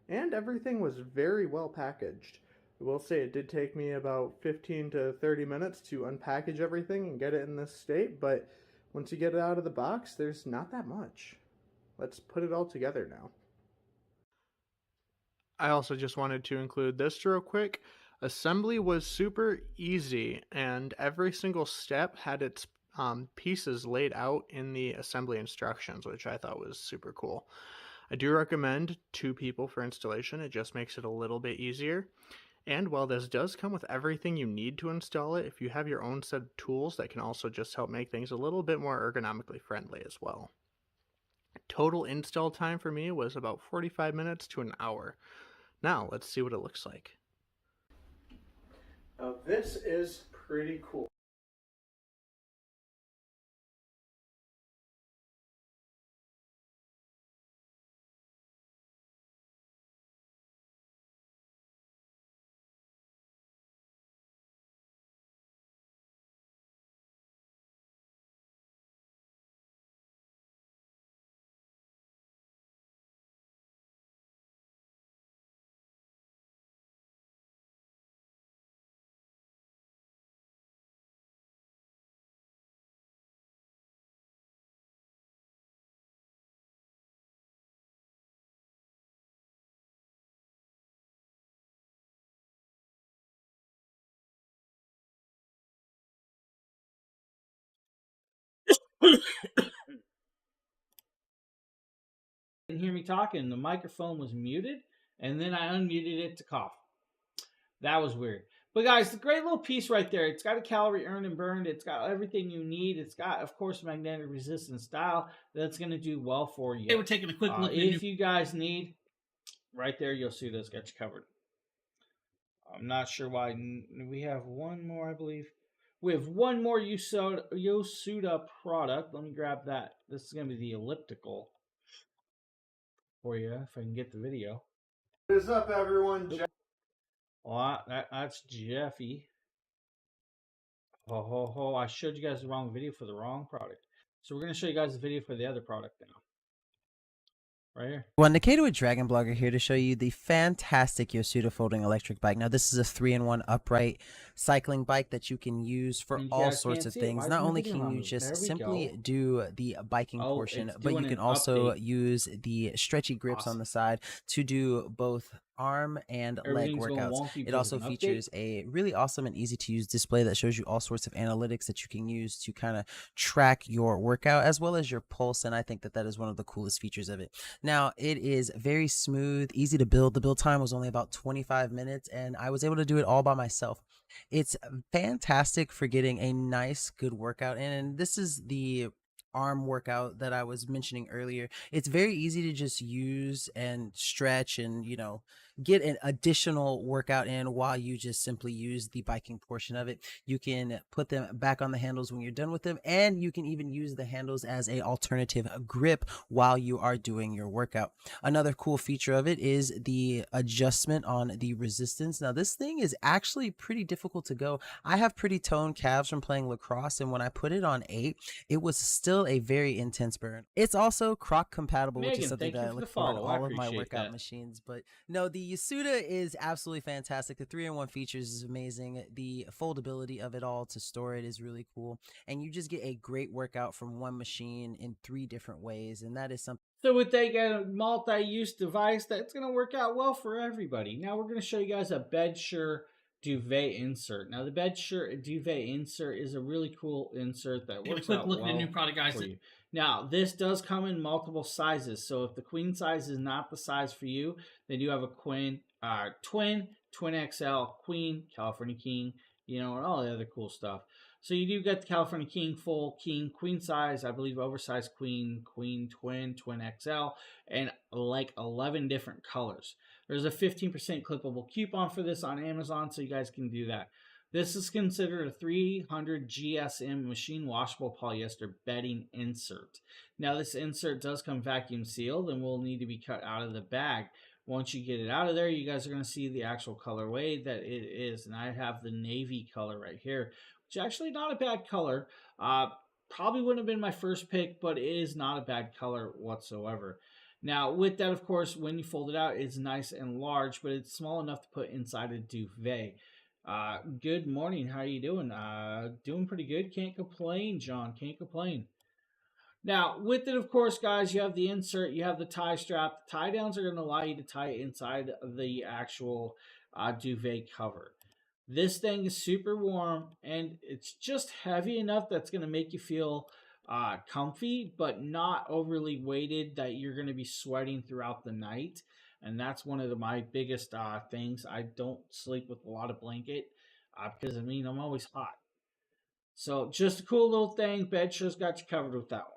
and everything was very well packaged. I will say it did take me about 15 to 30 minutes to unpackage everything and get it in this state, but once you get it out of the box, there's not that much. Let's put it all together now. I also just wanted to include this real quick. Assembly was super easy, and every single step had its pieces laid out in the assembly instructions, which I thought was super cool. I do recommend 2 people for installation. It just makes it a little bit easier. And while this does come with everything you need to install it, if you have your own set of tools, that can also just help make things a little bit more ergonomically friendly as well. Total install time for me was about 45 minutes to an hour. Now let's see what it looks like. Now this is pretty cool. Didn't hear me talking. The microphone was muted, and then I unmuted it to cough. That was weird. But guys, the great little piece right there. It's got a calorie earned and burned. It's got everything you need. It's got, of course, magnetic resistance style that's going to do well for you. Hey, we're taking a quick look. If you guys need, right there, Yosuda's got you covered. I'm not sure why. We have one more, I believe. We have one more Yosuda product. Let me grab that. This is going to be the elliptical for you, if I can get the video. What is up everyone? Well, that's Jeffy. I showed you guys the wrong video for the wrong product. So we're going to show you guys the video for the other product now. Right here. Well, Nikita with Dragon Blogger here to show you the fantastic Yosuda folding electric bike. Now, this is a 3-in-1 upright cycling bike that you can use for all sorts of things. Not only can you just simply do the biking portion, but you can also use the stretchy grips on the side to do both arm and leg workouts. It also features a really awesome and easy to use display that shows you all sorts of analytics that you can use to kind of track your workout as well as your pulse, and I think that that is one of the coolest features of it. Now, it is very smooth, easy to build. The build time was only about 25 minutes, and I was able to do it all by myself. It's fantastic for getting a nice, good workout, and this is the arm workout that I was mentioning earlier. It's very easy to just use and stretch and, you know, get an additional workout in while you just simply use the biking portion of it. You can put them back on the handles when you're done with them, and you can even use the handles as a alternative grip while you are doing your workout. Another cool feature of it is the adjustment on the resistance. Now, this thing is actually pretty difficult to go. I have pretty toned calves from playing lacrosse, and when I put it on 8, it was still a very intense burn. It's also croc compatible, which is something that I look for in all of my workout machines. But no, the Yosuda is absolutely fantastic. The 3-in-1 features is amazing. The foldability of it all to store it is really cool, and you just get a great workout from one machine in 3 different ways, and that is something. So with they get a multi-use device that's going to work out well for everybody. Now we're going to show you guys a Bedsure duvet insert. Now the Bedsure duvet insert is a really cool insert that works out well. Look at a new product, guys. Now this does come in multiple sizes. So if the queen size is not the size for you, they do have a twin, twin XL, queen, California King, you know, and all the other cool stuff. So you do get the California King, full King, queen size, I believe oversized queen, queen, twin, twin XL, and like 11 different colors. There's a 15% clippable coupon for this on Amazon, so you guys can do that. This is considered a 300 GSM machine washable polyester bedding insert. Now this insert does come vacuum sealed and will need to be cut out of the bag. Once you get it out of there, you guys are going to see the actual colorway that it is. And I have the navy color right here, which is actually not a bad color. Probably wouldn't have been my first pick, but it is not a bad color whatsoever. Now, with that, of course, when you fold it out, it's nice and large, but it's small enough to put inside a duvet. Good morning. How are you doing? Doing pretty good. Can't complain, John. Can't complain. Now, with it, of course, guys, you have the insert, you have the tie strap. The tie downs are going to allow you to tie it inside of the actual duvet cover. This thing is super warm, and it's just heavy enough that's going to make you feel comfy, but not overly weighted that you're going to be sweating throughout the night. And that's one of my biggest things. I don't sleep with a lot of blanket because, I mean, I'm always hot. So just a cool little thing. Bedshire's got you covered with that one.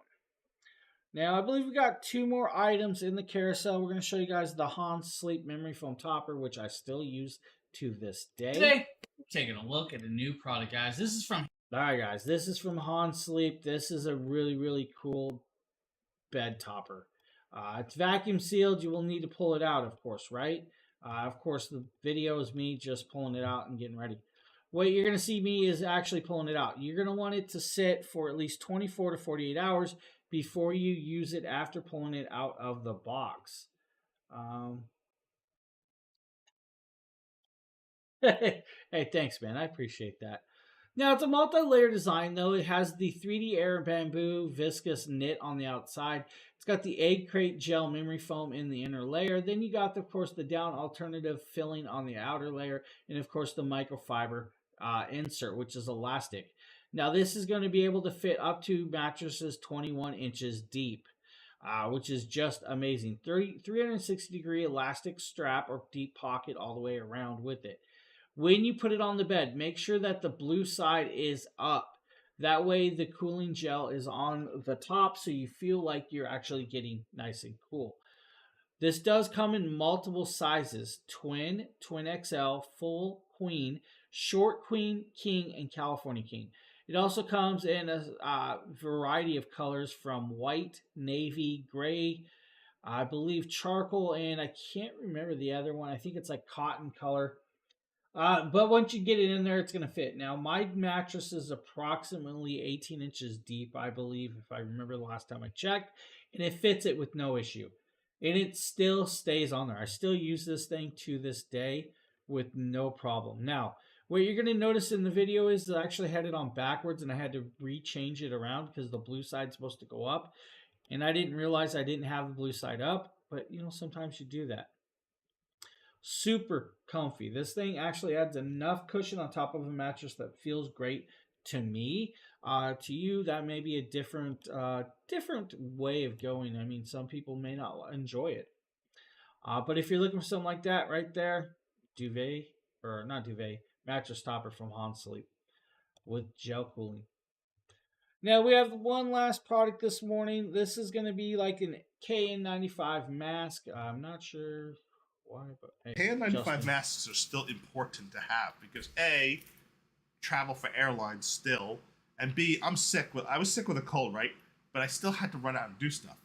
Now, I believe we got 2 more items in the carousel. We're going to show you guys the Hans Sleep Memory Foam Topper, which I still use to this day. Today, we're taking a look at a new product, guys. This is from... Alright, guys. This is from Hans Sleep. This is a really, really cool bed topper. It's vacuum sealed. You will need to pull it out, of course, right? Of course, the video is me just pulling it out and getting ready. What you're going to see me is actually pulling it out. You're going to want it to sit for at least 24 to 48 hours before you use it after pulling it out of the box. Hey, thanks, man. I appreciate that. Now, it's a multi-layer design, though. It has the 3D Air Bamboo viscous knit on the outside. It's got the egg crate gel memory foam in the inner layer. Then you got, of course, the down alternative filling on the outer layer. And, of course, the microfiber insert, which is elastic. Now, this is going to be able to fit up to mattresses 21 inches deep, which is just amazing. 360-degree elastic strap or deep pocket all the way around with it. When you put it on the bed, make sure that the blue side is up. That way the cooling gel is on the top so you feel like you're actually getting nice and cool. This does come in multiple sizes: twin, twin XL, full queen, short queen, king, and California king. It also comes in a variety of colors from white, navy, gray, I believe charcoal, and I can't remember the other one. I think it's like cotton color. But once you get it in there, it's going to fit. Now, my mattress is approximately 18 inches deep, I believe, if I remember the last time I checked. And it fits it with no issue. And it still stays on there. I still use this thing to this day with no problem. Now, what you're going to notice in the video is that I actually had it on backwards, and I had to rechange it around because the blue side's supposed to go up. And I didn't realize I didn't have the blue side up. But, you know, sometimes you do that. Super comfy. This thing actually adds enough cushion on top of a mattress that feels great to me. To you, that may be a different way of going. I mean, some people may not enjoy it. But if you're looking for something like that right there, mattress topper from Hans Sleep with gel cooling. Now we have one last product this morning. This is going to be like an KN95 mask. I'm not sure why, but hey, KN95 masks are still important to have because A, travel for airlines still, and B, I was sick with a cold, right? But I still had to run out and do stuff.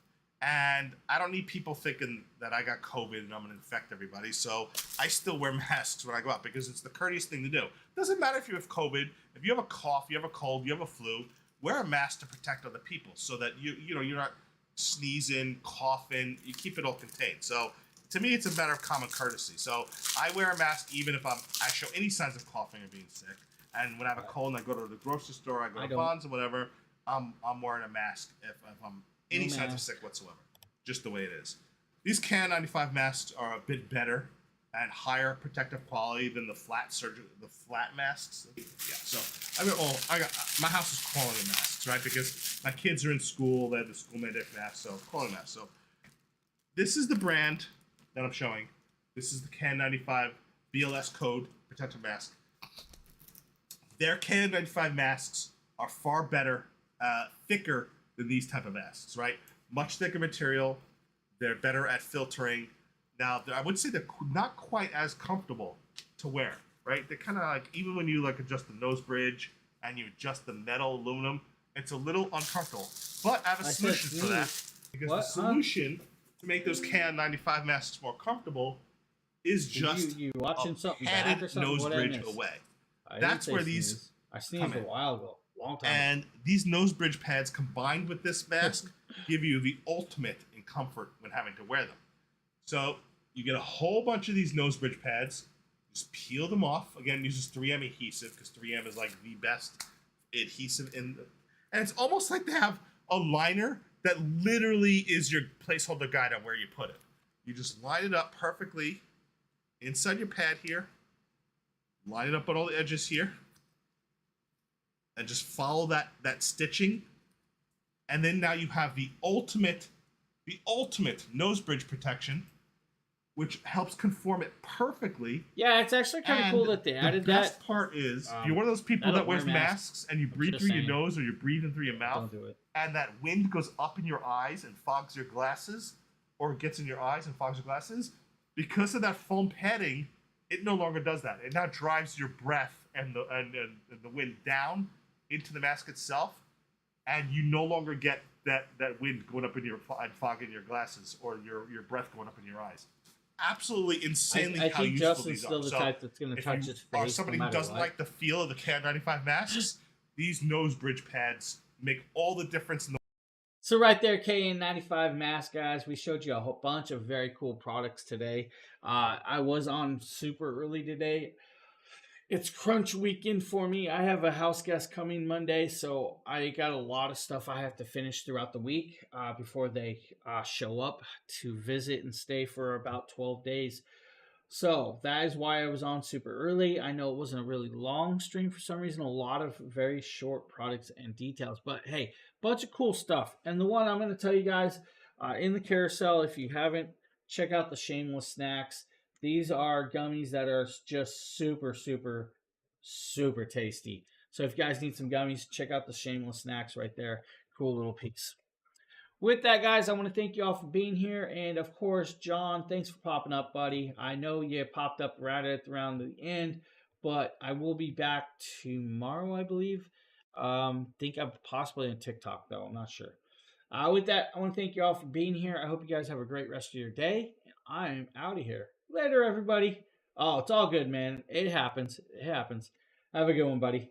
And I don't need people thinking that I got COVID and I'm going to infect everybody. So I still wear masks when I go out because it's the courteous thing to do. Doesn't matter if you have COVID, if you have a cough, you have a cold, you have a flu, wear a mask to protect other people so that you're not sneezing, coughing, you keep it all contained. So to me, it's a matter of common courtesy. So I wear a mask even if I show any signs of coughing or being sick. And when I have a cold and I go to the grocery store, I go to Vons or whatever, I'm wearing a mask if I'm any signs of sick whatsoever. Just the way it is. These KN95 masks are a bit better and higher protective quality than the flat masks. Yeah, so my house is quality masks, right? Because my kids are in school, they have the school mandate masks, so quality masks. So this is the brand that I'm showing. This is the KN95 BLS code protective mask. Their KN95 masks are far better, thicker than these type of masks, right? Much thicker material. They're better at filtering. Now, I would say they're not quite as comfortable to wear. right? They kind of like, even when you like adjust the nose bridge and you adjust the metal aluminum, it's a little uncomfortable. But I have a solution for that, because the solution to make those KN95 masks more comfortable is just you watching something padded back or something? nose bridge away. That's where these I sneezed a while ago, long time ago. And these nose bridge pads combined with this mask give you the ultimate in comfort when having to wear them. So you get a whole bunch of these nose bridge pads, just peel them off. Again, uses 3M adhesive, because 3M is like the best adhesive and it's almost like they have a liner that literally is your placeholder guide on where you put it. You just line it up perfectly inside your pad here, line it up on all the edges here, and just follow that stitching. And then now you have the ultimate nose bridge protection, which helps conform it perfectly. Yeah, it's actually kind of cool that they added that. The best part is, if you're one of those people that wears masks and you breathe through your nose or you're breathing through your mouth, and that wind goes up in your eyes and fogs your glasses, or gets in your eyes and fogs your glasses, because of that foam padding, it no longer does that. It now drives your breath and the wind down into the mask itself, and you no longer get that wind going up in your and fogging your glasses, or your breath going up in your eyes. Absolutely insanely I how think useful Justin's these still are. the So type that's going to touch his face. or somebody no who doesn't like the feel of the KN95 masks, these nose bridge pads make all the difference in the. So right there, KN95 mask, guys. We showed you a whole bunch of very cool products today. I was on super early today. It's crunch weekend for me. I have a house guest coming Monday, so I got a lot of stuff I have to finish throughout the week before they show up to visit and stay for about 12 days. So that is why I was on super early. I know it wasn't a really long stream for some reason, a lot of very short products and details, but hey, bunch of cool stuff. And the one I'm going to tell you guys in the carousel, if you haven't, check out the Shameless Snacks. These are gummies that are just super, super, super tasty. So if you guys need some gummies, check out the Shameless Snacks right there. Cool little piece. With that, guys, I want to thank you all for being here. And, of course, John, thanks for popping up, buddy. I know you popped up right at around the end, but I will be back tomorrow, I believe. Think I'm possibly on TikTok, though. I'm not sure. With that, I want to thank you all for being here. I hope you guys have a great rest of your day. And I am out of here. Later, everybody. Oh, it's all good, man. It happens. It happens. Have a good one, buddy.